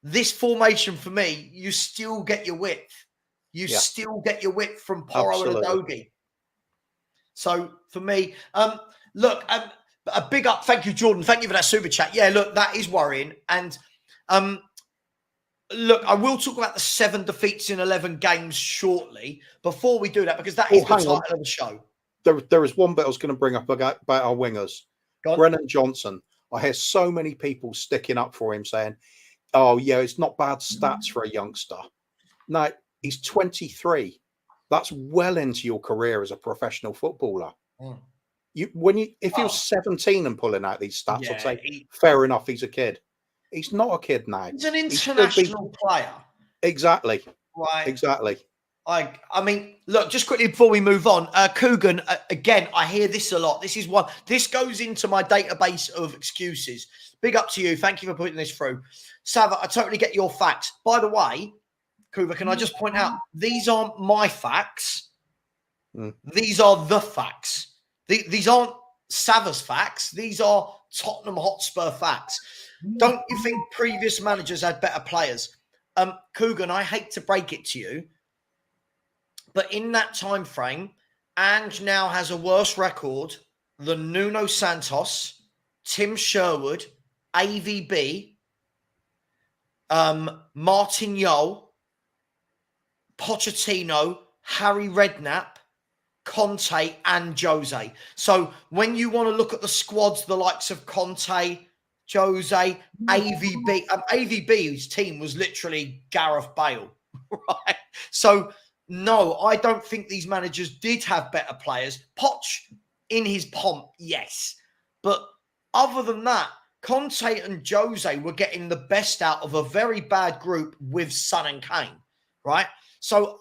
This formation, for me, you still get your width. You still get your width from Porro and Udogie. So, for me, look, a big up. Thank you, Jordan. Thank you for that super chat. Yeah, look, that is worrying. And look, I will talk about the 7 defeats in 11 games shortly. Before we do that, because that is the title of the show. There is one bit I was going to bring up about our wingers. Brennan Johnson. I hear so many people sticking up for him saying, oh, yeah, it's not bad stats for a youngster. No, he's 23. That's well into your career as a professional footballer. If he was 17 and pulling out these stats, I'd say, fair enough, he's a kid. He's not a kid now. He's an international player. Exactly. Right. Exactly. I mean, look, just quickly before we move on, Coogan, again, I hear this a lot. This goes into my database of excuses. Big up to you. Thank you for putting this through. Savva, I totally get your facts. By the way, Kuva, can I just point out, these aren't my facts. These are the facts. These aren't Savva's facts. These are Tottenham Hotspur facts. Don't you think previous managers had better players? Coogan, I hate to break it to you, but in that time frame, Ange now has a worse record than Nuno Santos, Tim Sherwood, AVB, Martin Yole, Pochettino, Harry Redknapp, Conte, and Jose. So when you want to look at the squads, the likes of Conte, Jose, AVB, AVB's team was literally Gareth Bale, right? So no, I don't think these managers did have better players. Poch, in his pomp, yes. But other than that, Conte and Jose were getting the best out of a very bad group with Son and Kane, right? So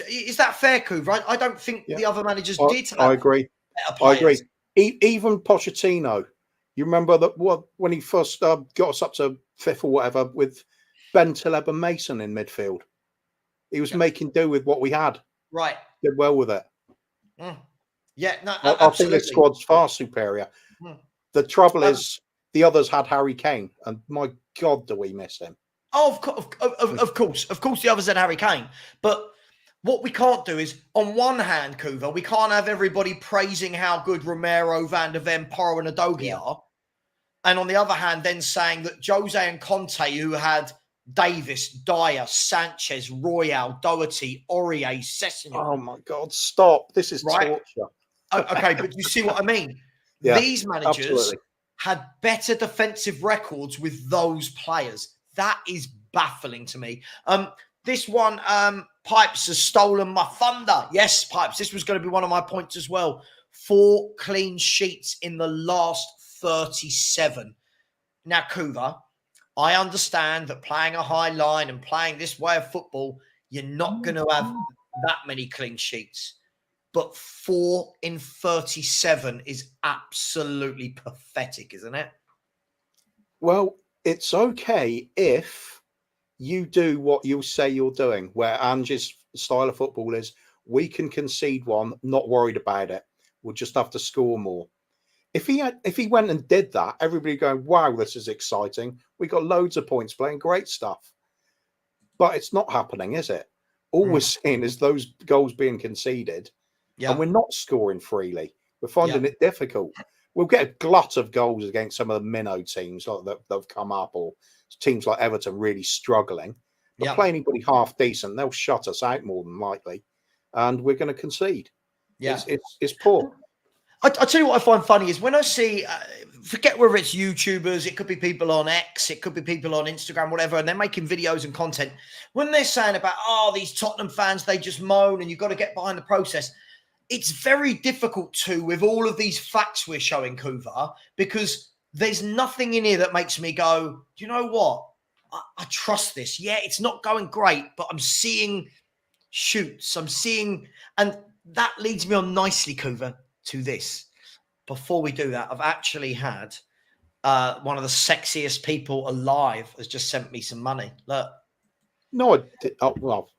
is that fair, Kuva? I don't think the other managers did have I agree. better players. I agree. Even Pochettino, you remember that when he first got us up to 5th or whatever with Ben Taleb and Mason in midfield. He was making do with what we had. Right. Did well with it. Mm. Yeah, no, I think the squad's far superior. Mm. The trouble is the others had Harry Kane, and my God, do we miss him? Oh, of course. Of course the others had Harry Kane. But what we can't do is, on one hand, Kuva, we can't have everybody praising how good Romero, Van der Ven, Porro and Udogie are. And on the other hand, then saying that Jose and Conte, who had Davis, Dyer, Sanchez, Royale, Doherty, Aurier, Sessegnon. Oh my God, stop. This is torture. Okay, but you see what I mean? These managers had better defensive records with those players. That is baffling to me. This one, Pipes has stolen my thunder. Yes, Pipes, this was going to be one of my points as well. 4 clean sheets in the last 37. Now, Kuva, I understand that playing a high line and playing this way of football, you're not going to have that many clean sheets. But 4 in 37 is absolutely pathetic, isn't it? Well, it's okay if you do what you say you're doing, where Ange's style of football is, we can concede one, not worried about it. We'll just have to score more. If he went and did that, everybody going, wow, this is exciting. We got loads of points playing great stuff. But it's not happening, is it? All we're seeing is those goals being conceded. And we're not scoring freely. We're finding it difficult. We'll get a glut of goals against some of the minnow teams that have come up, or teams like Everton really struggling. But play anybody half decent, they'll shut us out more than likely. And we're going to concede. Yeah. It's poor. I tell you what I find funny is when I see, forget whether it's YouTubers, it could be people on X, it could be people on Instagram, whatever, and they're making videos and content. When they're saying about, these Tottenham fans, they just moan and you've got to get behind the process. It's very difficult to, with all of these facts we're showing, Kuva, because there's nothing in here that makes me go, do you know what? I trust this. Yeah, it's not going great, but I'm seeing shoots. And that leads me on nicely, Kuva, to this. Before we do that, I've actually had one of the sexiest people alive has just sent me some money. Look. No, I did. Oh, well.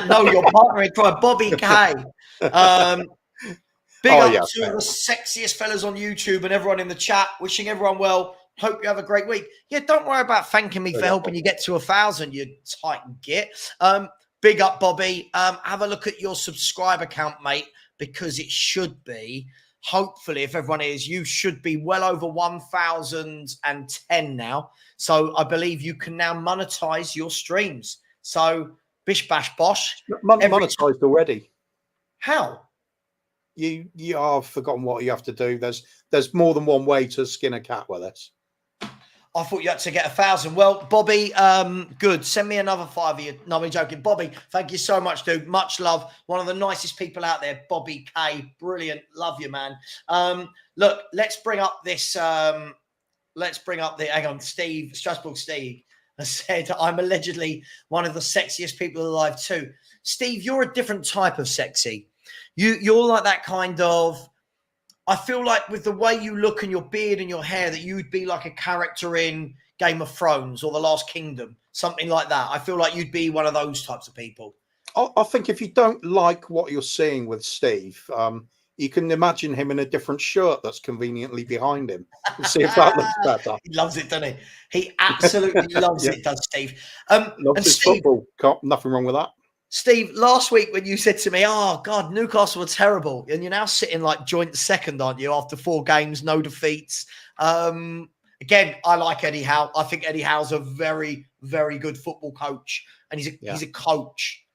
No, your partner in crime, Bobby K. Big up to the sexiest fellas on YouTube and everyone in the chat. Wishing everyone well. Hope you have a great week. Yeah, don't worry about thanking me for helping you get to 1,000, you tight git. Big up, Bobby. Have a look at your subscriber count, mate, because it should be, hopefully, if everyone is, you should be well over 1,010 now. So I believe you can now monetize your streams. So bish bash bosh. Monetized already. How? You have forgotten what you have to do. There's more than one way to skin a cat with this. I thought you had to get 1,000. Well, Bobby, good. Send me another 5 of you. No, I'm joking. Bobby, thank you so much, dude. Much love. One of the nicest people out there, Bobby K. Brilliant. Love you, man. Look, let's bring up this. Hang on, Steve, Strasbourg Steve has said, I'm allegedly one of the sexiest people alive too. Steve, you're a different type of sexy. You're like that kind of, I feel like with the way you look and your beard and your hair, that you'd be like a character in Game of Thrones or The Last Kingdom, something like that. I feel like you'd be one of those types of people. I think if you don't like what you're seeing with Steve, you can imagine him in a different shirt that's conveniently behind him. And see if that looks better. He loves it, doesn't he? He absolutely loves it, does Steve. Loves his football. Nothing wrong with that. Steve, last week when you said to me, oh, God, Newcastle were terrible, and you're now sitting like joint second, aren't you, after 4 games, no defeats. Again, I like Eddie Howe. I think Eddie Howe's a very, very good football coach, and he's a coach.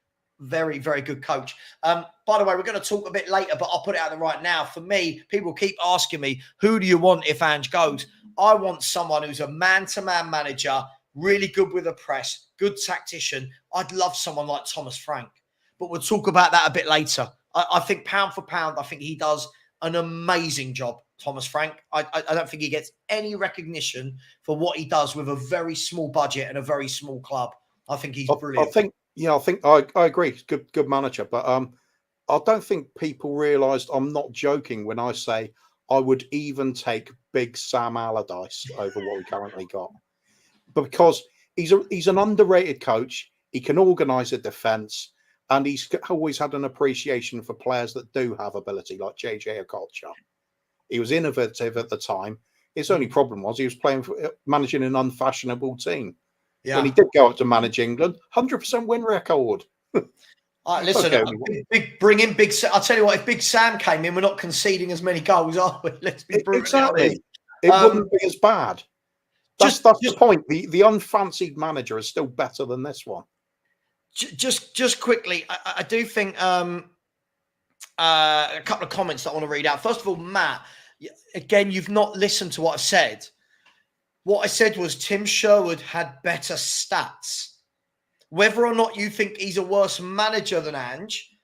Very, very good coach. By the way, we're going to talk a bit later, but I'll put it out there right now. For me, people keep asking me, who do you want if Ange goes? I want someone who's a man-to-man manager, really good with the press, good tactician. I'd love someone like Thomas Frank, but we'll talk about that a bit later. I think pound for pound, I think he does an amazing job, Thomas Frank. I don't think he gets any recognition for what he does with a very small budget and a very small club. I think he's brilliant. I agree. He's good manager, but I don't think people realised I'm not joking when I say I would even take Big Sam Allardyce over what we currently got, because he's an underrated coach. He can organise a defence, and he's always had an appreciation for players that do have ability, like JJ Okocha. He was innovative at the time. His only problem was he was managing an unfashionable team. Yeah. When he did go up to manage England, 100% win record. Listen, bring in Big Sam. I'll tell you what, if Big Sam came in, we're not conceding as many goals, are we? Let's be brutally honest. It wouldn't be as bad. That's the point. The unfancied manager is still better than this one. Just quickly, I do think a couple of comments that I want to read out. First of all, Matt, again, you've not listened to what I said. What I said was Tim Sherwood had better stats. Whether or not you think he's a worse manager than Ange,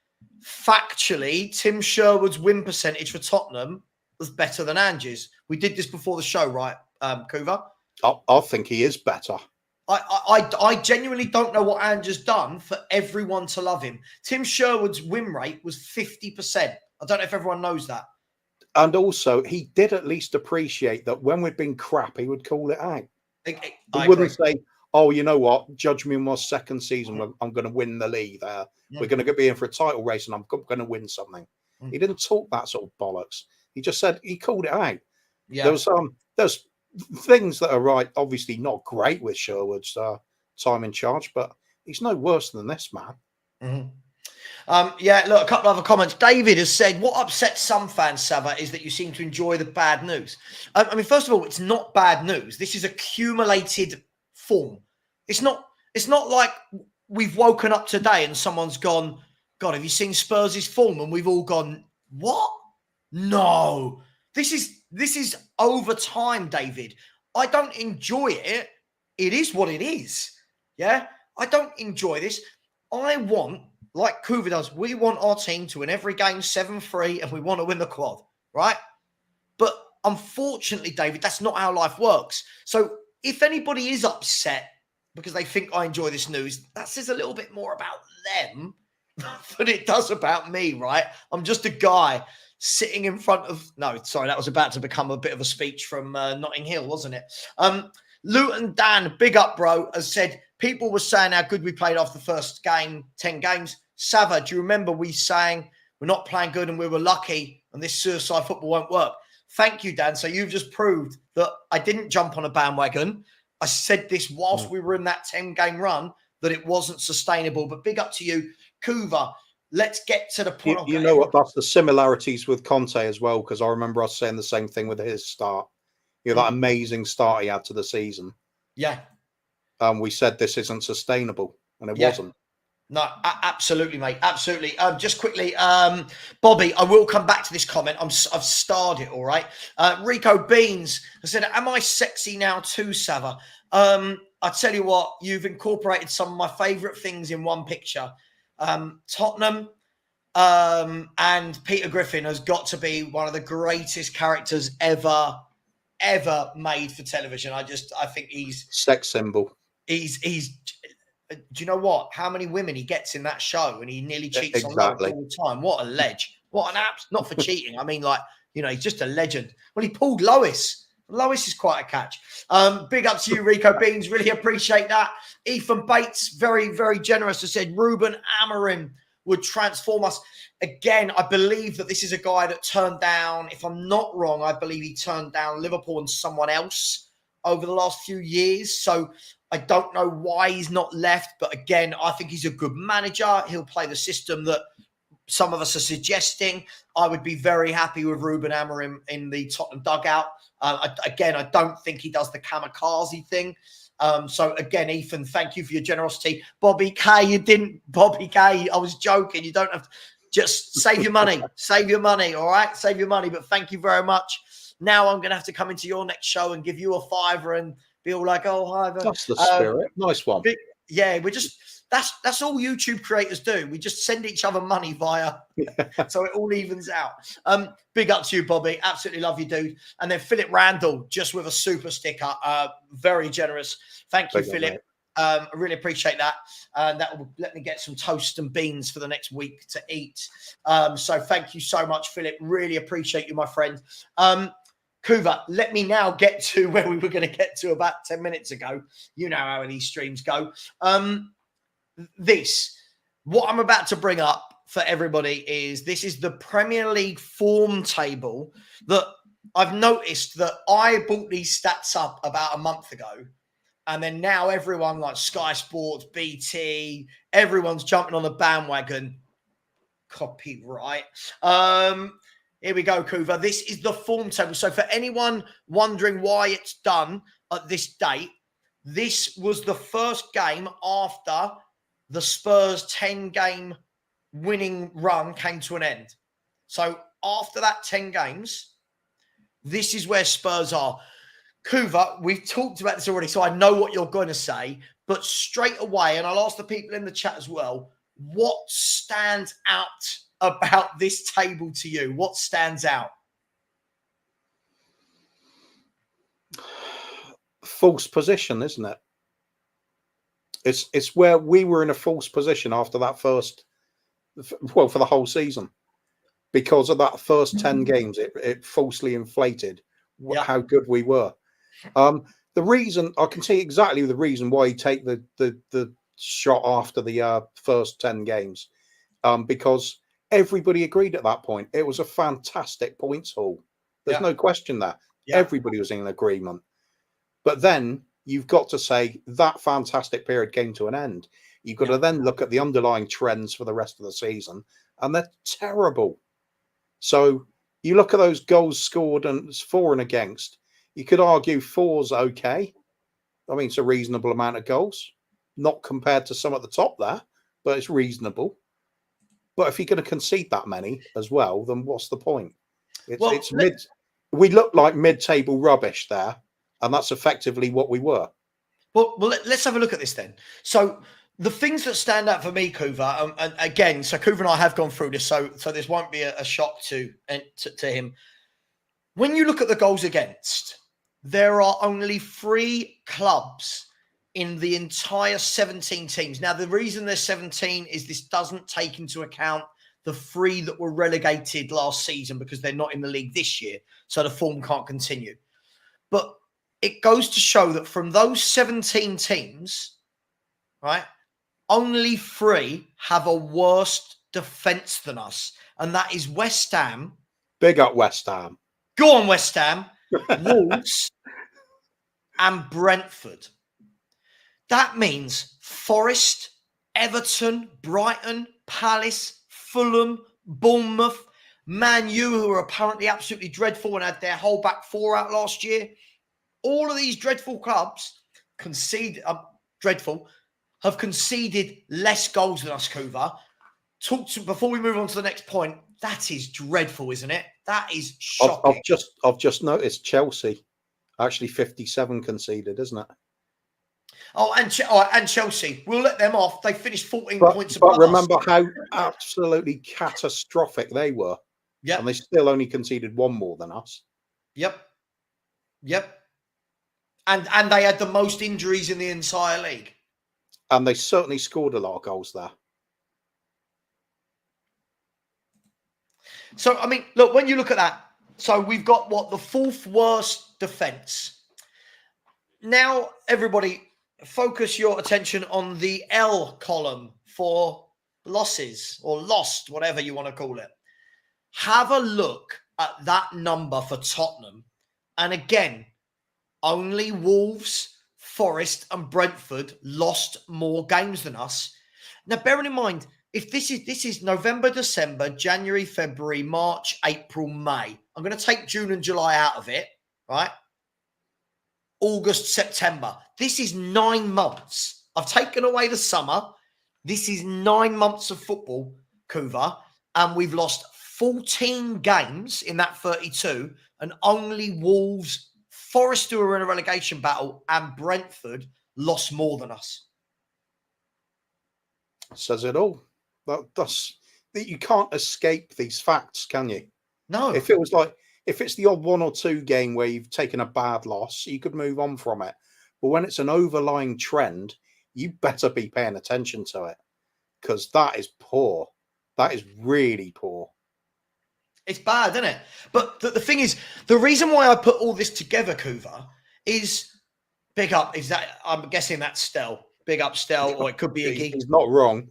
factually, Tim Sherwood's win percentage for Tottenham was better than Ange's. We did this before the show, right, Kuva? I think he is better. I genuinely don't know what Ange has done for everyone to love him. Tim Sherwood's win rate was 50%. I don't know if everyone knows that. And also, he did at least appreciate that when we'd been crap, he would call it out. He wouldn't say, oh, you know what? Judge me in my second season when I'm going to win the league there. We're going to be in for a title race and I'm going to win something. He didn't talk that sort of bollocks. He just said, he called it out. Yeah. There's things that are right, obviously not great with Sherwood's time in charge, but he's no worse than this man. Mm-hmm. Look, a couple of other comments. David has said, what upsets some fans, Savva, is that you seem to enjoy the bad news. First of all, it's not bad news. This is accumulated form. It's not like we've woken up today and someone's gone, God, have you seen Spurs' form? And we've all gone, what? No. This is over time, David. I don't enjoy it. It is what it is. Yeah? I don't enjoy this. I want, like Kuva does, we want our team to win every game 7-3 and we want to win the quad, right? But unfortunately, David, that's not how life works. So if anybody is upset because they think I enjoy this news, that says a little bit more about them than it does about me, right? I'm just a guy sitting in front of... No, sorry, that was about to become a bit of a speech from Notting Hill, wasn't it? Luton Dan, big up, bro, has said, people were saying how good we played after the first game, 10 games. Savva, do you remember we saying we're not playing good and we were lucky and this suicide football won't work? Thank you, Dan. So you've just proved that I didn't jump on a bandwagon. I said this whilst we were in that 10-game run, that it wasn't sustainable. But big up to you, Kuva. Let's get to the point. You know what? That's the similarities with Conte as well, because I remember us saying the same thing with his start. You know, that amazing start he had to the season. Yeah. We said this isn't sustainable, and it wasn't. No, absolutely, mate. Absolutely. Just quickly, Bobby, I will come back to this comment. I've starred it, all right? Rico Beans has said, am I sexy now too, Savva? I tell you what, you've incorporated some of my favourite things in one picture. Tottenham and Peter Griffin has got to be one of the greatest characters ever made for television. I think he's... Sex symbol. He's do you know what? How many women he gets in that show and he nearly cheats on them all the time. What a ledge. What an app. Not for cheating. I mean, like, you know, he's just a legend. Well, he pulled Lois. Lois is quite a catch. Big up to you, Rico Beans. Really appreciate that. Ethan Bates, very, very generous, has said Ruben Amorim would transform us. Again, I believe that this is a guy that turned down, if I'm not wrong, I believe he turned down Liverpool and someone else over the last few years. So I don't know why he's not left, but again, I think he's a good manager. He'll play the system that some of us are suggesting. I would be very happy with Ruben Amorim in the Tottenham dugout. I don't think he does the kamikaze thing. So again, Ethan, thank you for your generosity. Bobby K, Bobby K, I was joking. You don't have to, just save your money. Save your money, all right? Save your money, but thank you very much. Now I'm going to have to come into your next show and give you a fiver and be all like, oh, hi. That's the spirit. Nice one. Yeah, we're just... That's all YouTube creators do. We just send each other money via, so it all evens out. Big up to you, Bobby. Absolutely love you, dude. And then Philip Randall, just with a super sticker. Very generous. Thank you, Philip. I really appreciate that. That will let me get some toast and beans for the next week to eat. So thank you so much, Philip. Really appreciate you, my friend. Kuva, let me now get to where we were going to get to about 10 minutes ago. You know how these streams go. What I'm about to bring up for everybody is this is the Premier League form table that I've noticed that I brought these stats up about a month ago. And then now everyone like Sky Sports, BT, everyone's jumping on the bandwagon. Copyright. Here we go, Kuva. This is the form table. So for anyone wondering why it's done at this date, this was the first game after the Spurs 10-game winning run came to an end. So after that 10 games, this is where Spurs are. Kuva, we've talked about this already, so I know what you're going to say. But straight away, and I'll ask the people in the chat as well, what stands out about this table to you? What stands out? False position, isn't it? It's where we were in a false position after that first, well, for the whole season. Because of that first 10 games, it falsely inflated how good we were. The reason, I can see exactly the reason why you take the shot after the first 10 games. Because everybody agreed at that point. It was a fantastic points haul. There's no question there. Yeah. Everybody was in agreement. But then you've got to say that fantastic period came to an end. You've got to then look at the underlying trends for the rest of the season, and they're terrible. So you look at those goals scored and it's for and against. You could argue four's okay. I mean, it's a reasonable amount of goals, not compared to some at the top there, but it's reasonable. But if you're going to concede that many as well, then what's the point? It's mid. We look like mid-table rubbish there. And that's effectively what we were. Well, let's have a look at this then. So the things that stand out for me, Kuva, and again, so Kuva and I have gone through this, so this won't be a shock to him. When you look at the goals against, there are only 3 clubs in the entire 17 teams. Now, the reason there's 17 is this doesn't take into account the 3 that were relegated last season because they're not in the league this year, so the form can't continue. But it goes to show that from those 17 teams, right, only 3 have a worse defence than us. And that is West Ham. Big up West Ham. Go on, West Ham. Wolves and Brentford. That means Forest, Everton, Brighton, Palace, Fulham, Bournemouth, Man U, who are apparently absolutely dreadful and had their whole back 4 out last year. All of these dreadful clubs have conceded less goals than us, Kuva. Before we move on to the next point, that is dreadful, isn't it? That is shocking. I've just noticed Chelsea actually 57 conceded, isn't it? Oh, and Chelsea. We'll let them off. They finished 14 points above. But remember how absolutely catastrophic they were. Yeah. And they still only conceded 1 more than us. Yep. And they had the most injuries in the entire league. And they certainly scored a lot of goals there. So, I mean, look, when you look at that, so we've got the 4th worst defence. Now, everybody, focus your attention on the L column for losses or lost, whatever you want to call it. Have a look at that number for Tottenham. And again, only Wolves, Forest and Brentford lost more games than us. Now, bearing in mind, if this is November, December, January, February, March, April, May. I'm going to take June and July out of it, right? August, September. This is 9 months. I've taken away the summer. This is 9 months of football, Kuva, and we've lost 14 games in that 32, and only Wolves, Forest, who are in a relegation battle, and Brentford lost more than us. Says it all. That's that you can't escape these facts, can you? No. If it's the odd 1 or 2 game where you've taken a bad loss, you could move on from it. But when it's an overlying trend, you better be paying attention to it, because that is poor. That is really poor. It's bad, isn't it? But the thing is, the reason why I put all this together, Kuva, is big up. Is that I'm guessing that's Stel. Big up Stel, or it could be a geek. He's not wrong.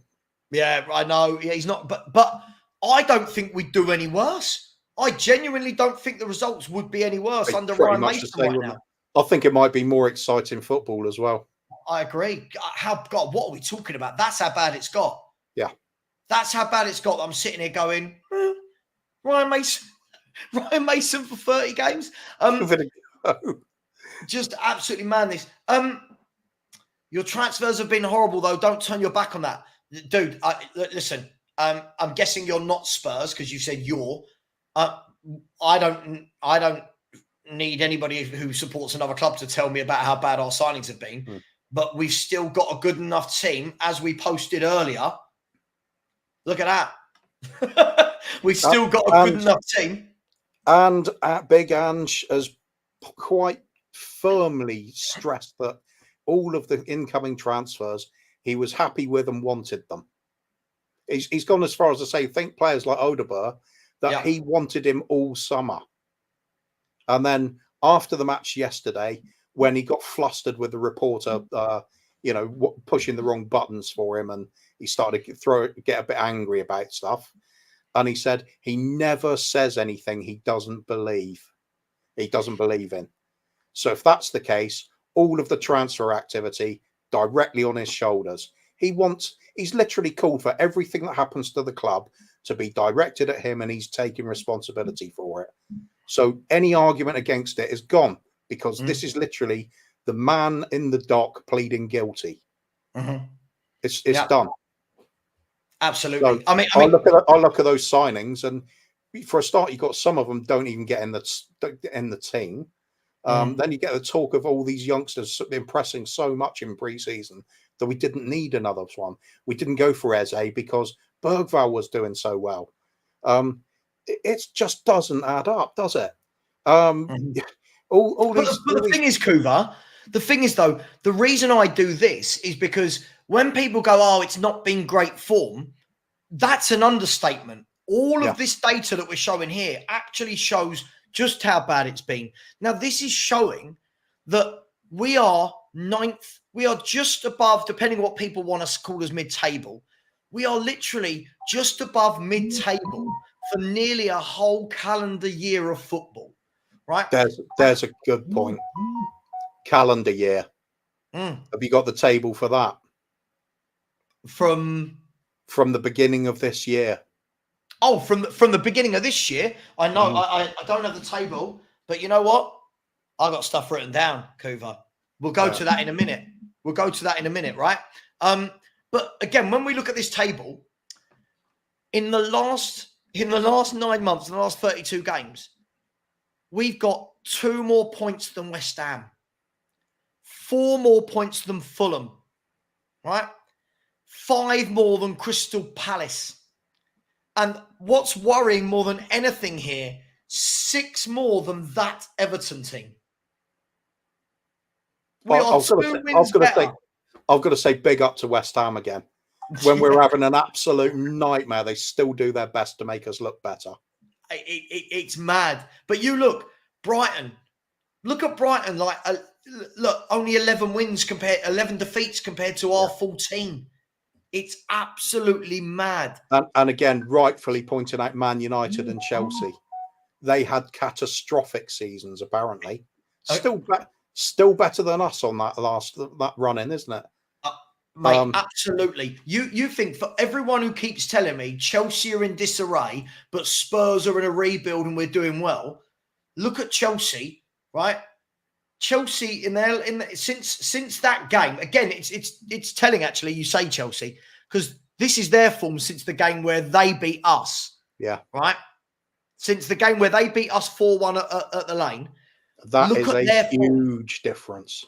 Yeah, I know. Yeah, he's not. But I don't think we'd do any worse. I genuinely don't think the results would be any worse under Ryan Mason right now. I think it might be more exciting football as well. I agree. God, what are we talking about? That's how bad it's got. Yeah. That's how bad it's got. I'm sitting here going, Ryan Mason for 30 games. Just absolutely madness. Your transfers have been horrible, though. Don't turn your back on that. Dude, listen, I'm guessing you're not Spurs because you said you're. I don't need anybody who supports another club to tell me about how bad our signings have been. But we've still got a good enough team, as we posted earlier. Look at that. We've still got a good enough team. And Big Ange has quite firmly stressed that all of the incoming transfers, he was happy with and wanted them. He's gone as far as to say, think players like Odegaard, that he wanted him all summer. And then after the match yesterday, when he got flustered with the reporter, pushing the wrong buttons for him, and he started to get a bit angry about stuff. And he said he never says anything he doesn't believe. He doesn't believe in. So if that's the case, all of the transfer activity directly on his shoulders. He's literally called for everything that happens to the club to be directed at him, and he's taking responsibility for it. So any argument against it is gone, because this is literally the man in the dock pleading guilty. It's done. Absolutely. So I mean, I look at those signings, and for a start, you've got some of them don't even get in the team. Then you get the talk of all these youngsters impressing so much in pre-season that we didn't need another one. We didn't go for Eze because Bergvall was doing so well. It just doesn't add up, does it? The thing is, Kuva, the thing is, though, the reason I do this is because when people go, oh, it's not been great form, that's an understatement. All of this data that we're showing here actually shows just how bad it's been. Now, this is showing that we are 9th. We are just above, depending on what people want us to call as mid-table. We are literally just above mid-table for nearly a whole calendar year of football, right? There's a good point. Calendar year. Have you got the table for that? From the beginning of this year. Oh, from the beginning of this year. I know I don't have the table, but you know what? I got stuff written down, Kuva. We'll go to that in a minute. Right? But again, when we look at this table, in the last 9 months, in the last 32 games, we've got 2 more points than West Ham, 4 more points than Fulham, right? 5 more than Crystal Palace. And what's worrying more than anything here, 6 more than that Everton team. I've got to say big up to West Ham again. When we're having an absolute nightmare, they still do their best to make us look better. It's mad. But you look, Brighton. Look at Brighton. Look, only 11 defeats compared to our 14. It's absolutely mad. And again, rightfully pointing out Man United and Chelsea. They had catastrophic seasons, apparently. Still better than us on that run in, isn't it? Mate, absolutely. You think, for everyone who keeps telling me Chelsea are in disarray, but Spurs are in a rebuild and we're doing well, look at Chelsea, right? Chelsea since that game, again, it's telling actually. You say Chelsea because this is their form since the game where they beat us. Yeah, right. Since the game where they beat us 4-1 at the Lane. That is a huge difference.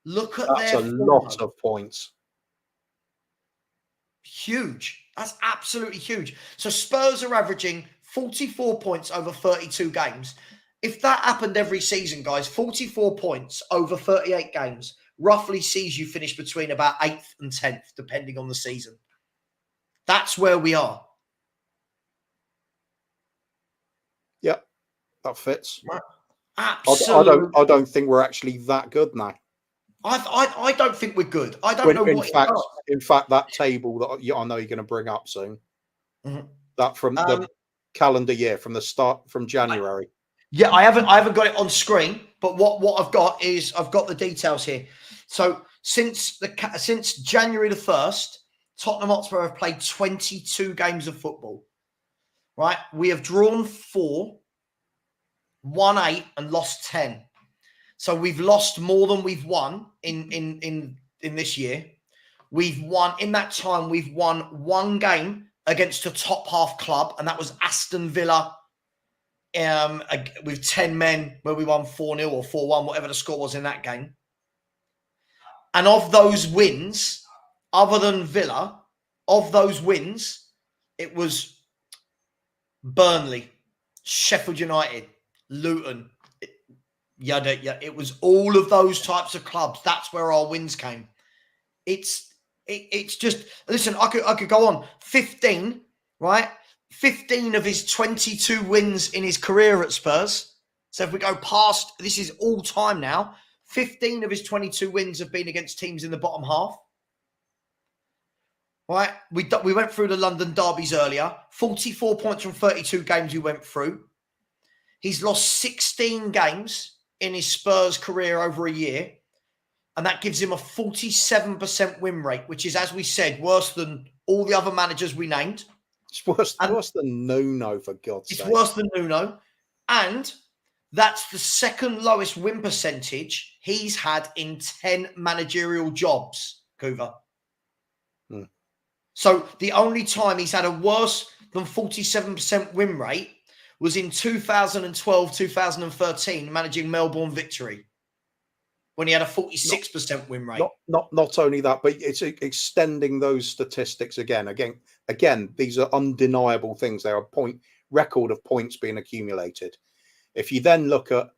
Look at that's their a lot of points. Huge. That's absolutely huge. So Spurs are averaging 44 points over 32 games. If that happened every season, guys, 44 points over 38 games roughly sees you finish between about 8th and 10th, depending on the season. That's where we are. Yep, that fits. Absolutely. I don't think we're actually that good now. I don't think we're good. I don't know what. In fact, that table that I know you're going to bring up soon, that from the calendar year, from the start, from January. I haven't got it on screen, but what I've got is I've got the details here. So since January the 1st, Tottenham Hotspur have played 22 games of football. Right, we have drawn 4, won 8, and lost 10. So we've lost more than we've won in this year. We've won in that time. We've won 1 game against a top half club, and that was Aston Villa. With 10 men, where we won 4-0 or 4-1, whatever the score was in that game. And of those wins, other than Villa, of those wins, it was Burnley, Sheffield United, Luton. It was all of those types of clubs. That's where our wins came. It's just, listen, I could go on. 15, right? 15 of his 22 wins in his career at Spurs. So if we go past, this is all time now. 15 of his 22 wins have been against teams in the bottom half. Right? We went through the London derbies earlier. 44 points from 32 games we went through. He's lost 16 games in his Spurs career over a year. And that gives him a 47% win rate, which is, as we said, worse than all the other managers we named. It's worse than Nuno, for God's sake. It's worse than Nuno. And that's the second lowest win percentage he's had in 10 managerial jobs, Kuva. So the only time he's had a worse than 47% win rate was in 2012, 2013, managing Melbourne Victory, when he had a 46% win rate. Not only that, but it's extending those statistics again. Again, these are undeniable things. They are a record of points being accumulated. If you then look at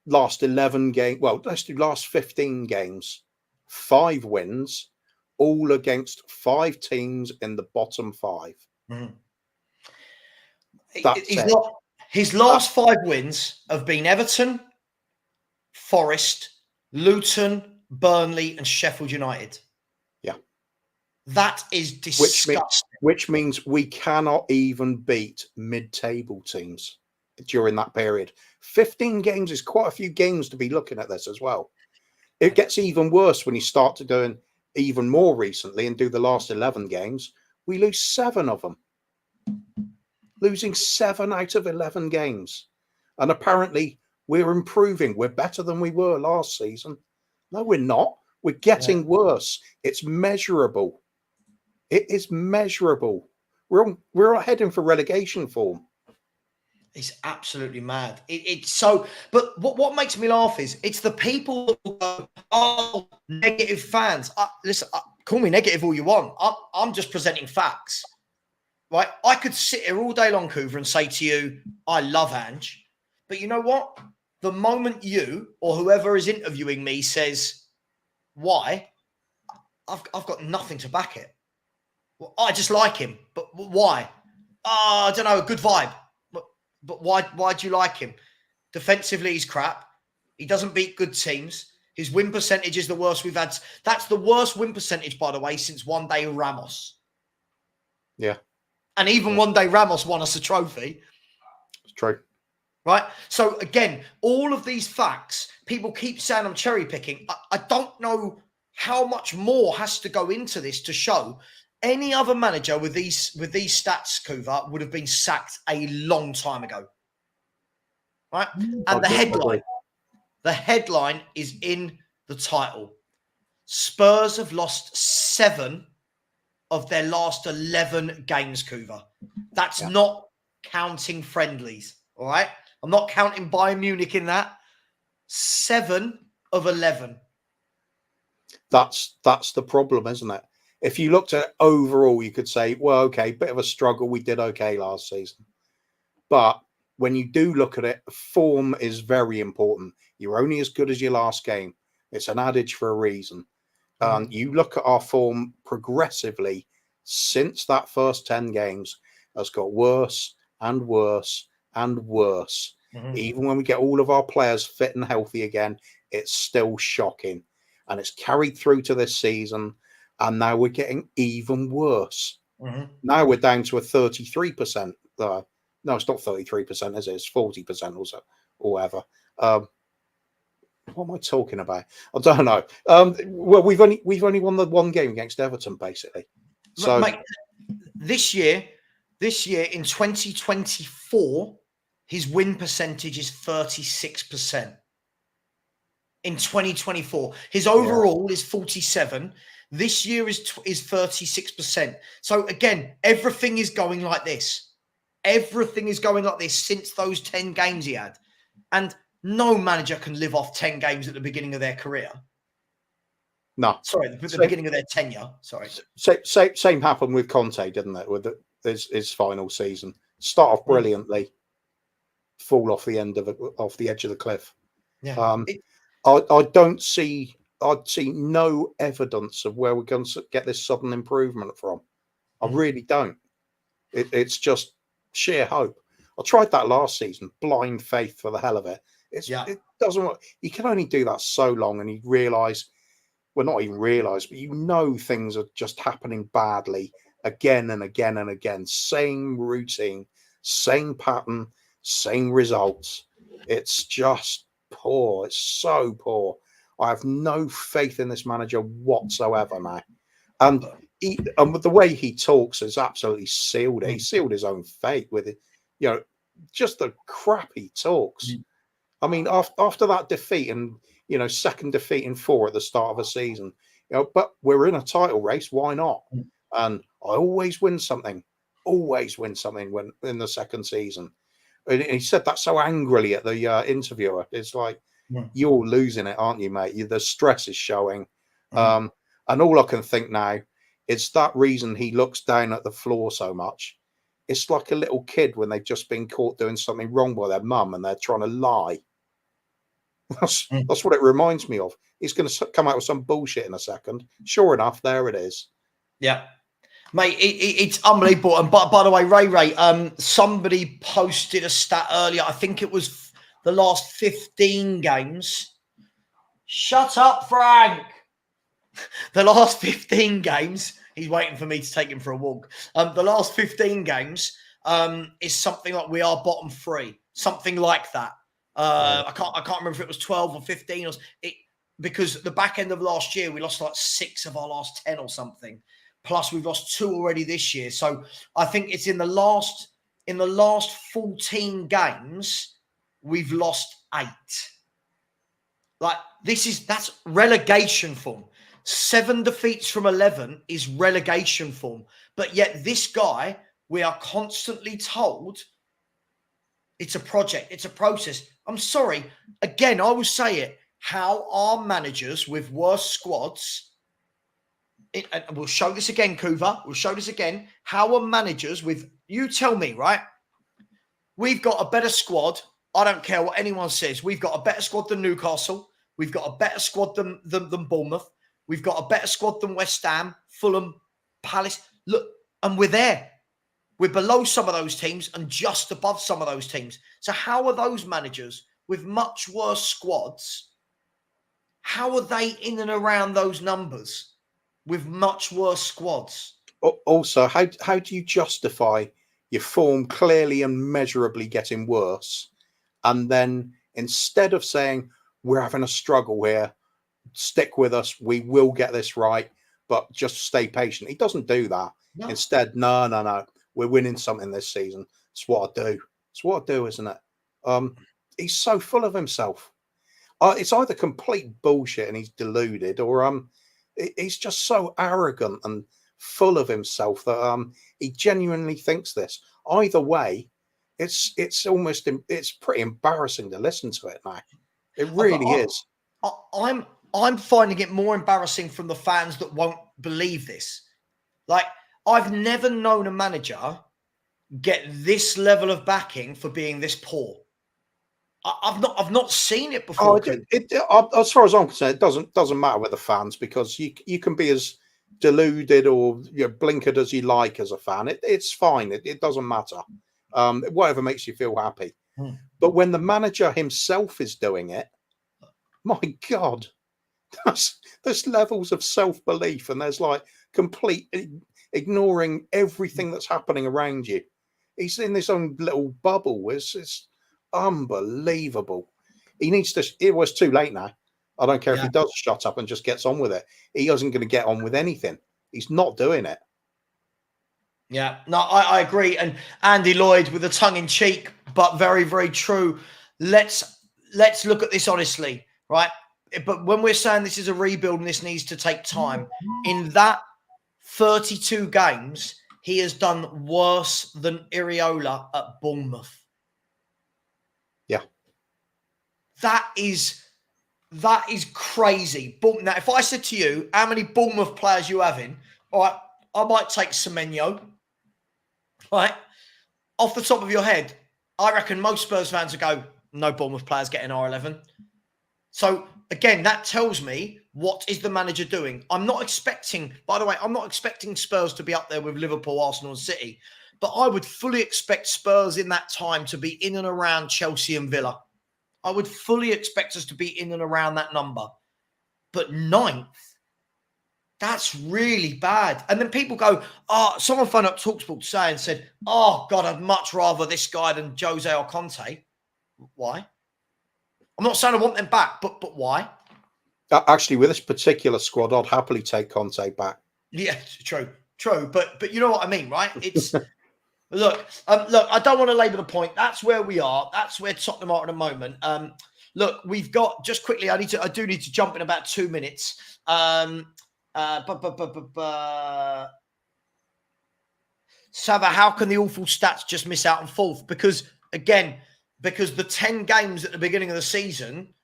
last 11 games, well, let's do last 15 games, 5 wins, all against 5 teams in the bottom 5. His last 5 wins have been Everton, Forest, Luton, Burnley, and Sheffield United. Yeah. That is disgusting. Which means we cannot even beat mid-table teams during that period. 15 games is quite a few games to be looking at this as well. It gets even worse when you start to go in even more recently and do the last 11 games. We lose 7 of them. Losing 7 out of 11 games. And apparently we're improving. We're better than we were last season. No, we're not. We're getting worse. It's measurable. It is measurable. We're heading for relegation form. It's absolutely mad. It's so. But what makes me laugh is it's the people that will go, "Oh, negative fans." Listen, call me negative all you want. I'm just presenting facts, right? I could sit here all day long, Kuva, and say to you, "I love Ange," but you know what? The moment you or whoever is interviewing me says, "Why?" I've got nothing to back it. Well, I just like him, but why? I don't know. A good vibe. But why do you like him? Defensively, he's crap. He doesn't beat good teams. His win percentage is the worst we've had. That's the worst win percentage, by the way, since one day Ramos. Yeah. And even one day Ramos won us a trophy. It's true. Right? So again, all of these facts, people keep saying I'm cherry picking. I don't know how much more has to go into this to show any other manager with these stats, Kuva, would have been sacked a long time ago. Right? And the headline is in the title. Spurs have lost 7 of their last 11 games, Kuva. That's not counting friendlies, all right? I'm not counting Bayern Munich in that. 7 of 11. That's the problem, isn't it? If you looked at it overall, you could say, well, okay, bit of a struggle. We did okay last season. But when you do look at it, form is very important. You're only as good as your last game. It's an adage for a reason. You look at our form progressively since that first 10 games has got worse and worse and worse. Even when we get all of our players fit and healthy again, it's still shocking. And it's carried through to this season. And now we're getting even worse. Now we're down to a 33%. No, it's not 33%, is it? It's 40% or so, or whatever. What am I talking about? I don't know. Well, we've only won the one game against Everton, basically. So, mate, this year in 2024, his win percentage is 36%. In 2024, his overall is 47. This year is 36%. So again, everything is going like this. Everything is going like this since those 10 games he had. And no manager can live off 10 games at the beginning of their career. No. Sorry, the beginning of their tenure. Sorry. Same happened with Conte, didn't it? With his final season. Start off brilliantly, fall off the edge of the cliff. Yeah. I'd see no evidence of where we're going to get this sudden improvement from. I really don't. It's just sheer hope. I tried that last season, blind faith for the hell of it. It doesn't work. You can only do that so long, and you realise, well, not even realise, but you know things are just happening badly again and again and again. Same routine, same pattern, same results. It's just poor. It's so poor. I have no faith in this manager whatsoever now. And with the way he talks is absolutely sealed it. He sealed his own fate with it. Just the crap he talks. I mean, after that defeat and, second defeat in 4 at the start of a season, but we're in a title race. Why not? And I always win something when in the second season. And he said that so angrily at the interviewer. It's like, you're losing it, aren't you, mate? The stress is showing. And all I can think now is that reason he looks down at the floor so much. It's like a little kid when they've just been caught doing something wrong by their mum and they're trying to lie. That's what it reminds me of. He's going to come out with some bullshit in a second. Sure enough, there it is. Yeah. Mate, it's unbelievable. And by the way, Ray, somebody posted a stat earlier. I think it was the last 15 games. Shut up, Frank. The last 15 games. He's waiting for me to take him for a walk. The last 15 games is something like we are bottom 3. Something like that. I can't remember if it was 12 or 15 or because the back end of last year we lost like 6 of our last 10 or something. Plus we've lost 2 already this year. So I think it's in the last 14 games we've lost 8. Like that's relegation form. 7 defeats from 11 is relegation form. But yet this guy, we are constantly told it's a project, it's a process. I'm sorry. Again, I will say it. How are managers with worse squads, and we'll show this again, Kuva, we'll show this again. How are managers with, you tell me, right? We've got a better squad. I don't care what anyone says. We've got a better squad than Newcastle. We've got a better squad than Bournemouth. We've got a better squad than West Ham, Fulham, Palace. Look, and we're there. We're below some of those teams and just above some of those teams. So how are those managers with much worse squads, how are they in and around those numbers with much worse squads? Also, how do you justify your form clearly and measurably getting worse, and then instead of saying, we're having a struggle here. Stick with us. We will get this right, but just stay patient. He doesn't do that. No. Instead, no. We're winning something this season. It's what I do. It's what I do, isn't it? He's so full of himself. It's either complete bullshit and he's deluded, or he's just so arrogant and full of himself that he genuinely thinks this. Either way, it's pretty embarrassing to listen to it now. It really is. I'm finding it more embarrassing from the fans that won't believe this. Like, I've never known a manager get this level of backing for being this poor. I've not seen it before. As far as I'm concerned, it doesn't matter with the fans, because you can be as deluded or blinkered as you like as a fan. It's fine. It doesn't matter. Whatever makes you feel happy. But when the manager himself is doing it, my God, there's levels of self-belief, and there's like complete ignoring everything that's happening around you. He's in this own little bubble. It's unbelievable. He needs to. It was too late now. I don't care if he does shut up and just gets on with it. He isn't going to get on with anything. He's not doing it. Yeah, no, I agree. And Andy Lloyd, with a tongue in cheek, but very, very true. Let's look at this honestly, right? But when we're saying this is a rebuild and this needs to take time, in that 32 games, he has done worse than Iriola at Bournemouth. Yeah. That is crazy. Now, if I said to you, how many Bournemouth players you have in, all right, I might take Semenyo, right? Off the top of your head, I reckon most Spurs fans would go, no Bournemouth players getting R11. So, again, that tells me, what is the manager doing? I'm not expecting Spurs to be up there with Liverpool, Arsenal and City, but I would fully expect Spurs in that time to be in and around Chelsea and Villa. I would fully expect us to be in and around that number. But 9th, that's really bad. And then people go, someone phoned up TalkSport today and said, oh, God, I'd much rather this guy than Jose or Conte. Why? I'm not saying I want them back, but why? Actually, with this particular squad, I'd happily take Conte back. Yeah, true. But you know what I mean, right? It's look, I don't want to labour the point. That's where we are. That's where Tottenham are at the moment. Look, we've got, just quickly, I do need to jump in about 2 minutes. Savva, how can the awful stats just miss out on 4th? Because the 10 games at the beginning of the season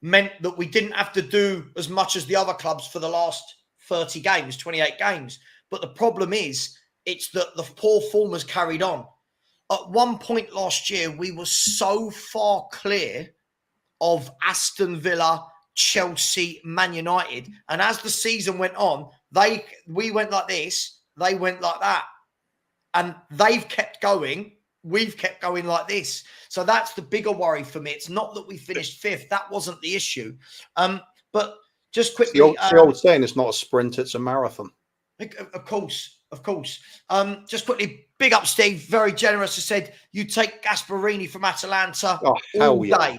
meant that we didn't have to do as much as the other clubs for the last 30 games, 28 games. But the problem is, it's that the poor form has carried on. At one point last year, we were so far clear of Aston Villa, Chelsea, Man United. And as the season went on, we went like this, they went like that. And they've kept going. We've kept going like this. So that's the bigger worry for me. It's not that we finished 5th. That wasn't the issue. But just quickly. The old saying, it's not a sprint, it's a marathon. Of course. Just quickly, big up Steve, very generous. He said, you take Gasparini from Atalanta all day.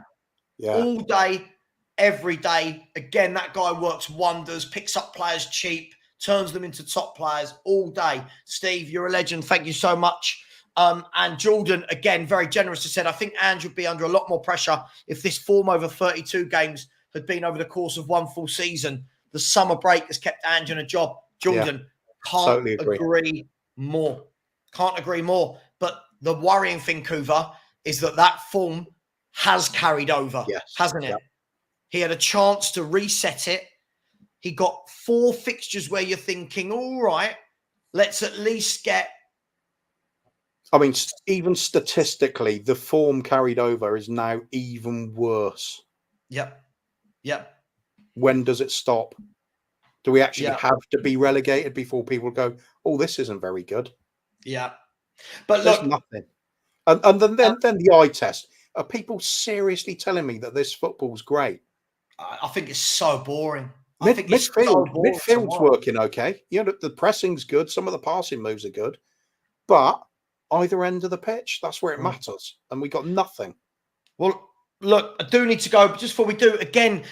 Yeah. All day, every day. Again, that guy works wonders, picks up players cheap, turns them into top players all day. Steve, you're a legend. Thank you so much. And Jordan, again, very generous, has said, I think Ange would be under a lot more pressure if this form over 32 games had been over the course of one full season. The summer break has kept Ange in a job. Jordan, can't totally agree more. Can't agree more. But the worrying thing, Kuva, is that form has carried over, hasn't it? Yep. He had a chance to reset it. He got 4 fixtures where you're thinking, all right, let's at least get... I mean, even statistically, the form carried over is now even worse. Yep. When does it stop? Do we actually have to be relegated before people go, oh, this isn't very good? Yeah. But there's look, nothing. And then the eye test. Are people seriously telling me that this football's great? I think it's so boring. Midfield's working okay. The pressing's good. Some of the passing moves are good. But either end of the pitch, that's where it matters. And we got nothing. Well, Look, I do need to go, but just before we do, again,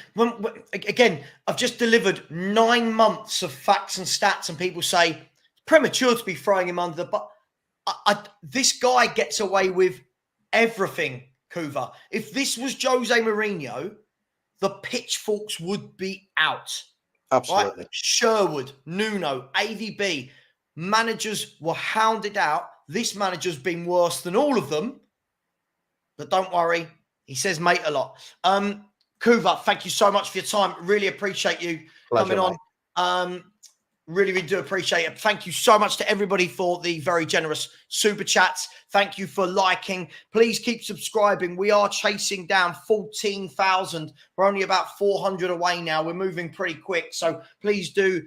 I've just delivered 9 months of facts and stats, and people say it's premature to be throwing him under. But this guy gets away with everything, Kuva. If this was Jose Mourinho, the pitchforks would be out. Absolutely. Right? Sherwood, Nuno, AVB, managers were hounded out. This manager's been worse than all of them. But don't worry. He says mate a lot. Kuva, thank you so much for your time. Really appreciate you coming on. Really, really do appreciate it. Thank you so much to everybody for the very generous super chats. Thank you for liking. Please keep subscribing. We are chasing down 14,000. We're only about 400 away now. We're moving pretty quick. So please do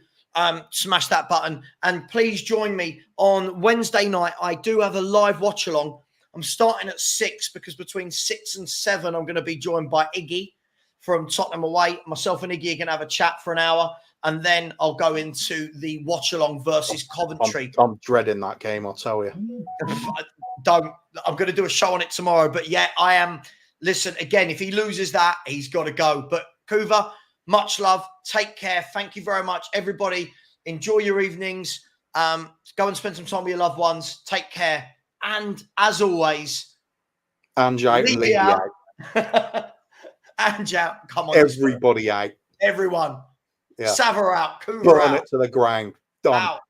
smash that button. And please join me on Wednesday night. I do have a live watch along. I'm starting at 6 because between 6 and 7, I'm going to be joined by Iggy from Tottenham away. Myself and Iggy are going to have a chat for an hour, and then I'll go into the watch along versus Coventry. I'm dreading that game, I'll tell you. I'm going to do a show on it tomorrow, but yeah, I am. Listen, again, if he loses that, he's got to go. But Kuva, much love. Take care. Thank you very much, everybody. Enjoy your evenings. Go and spend some time with your loved ones. Take care. And as always, Ange out and Lee out. Ange out. Come on. Everybody out. Everyone. Yeah. Savva out. Kuva Burn out. it to the ground. Done. Out.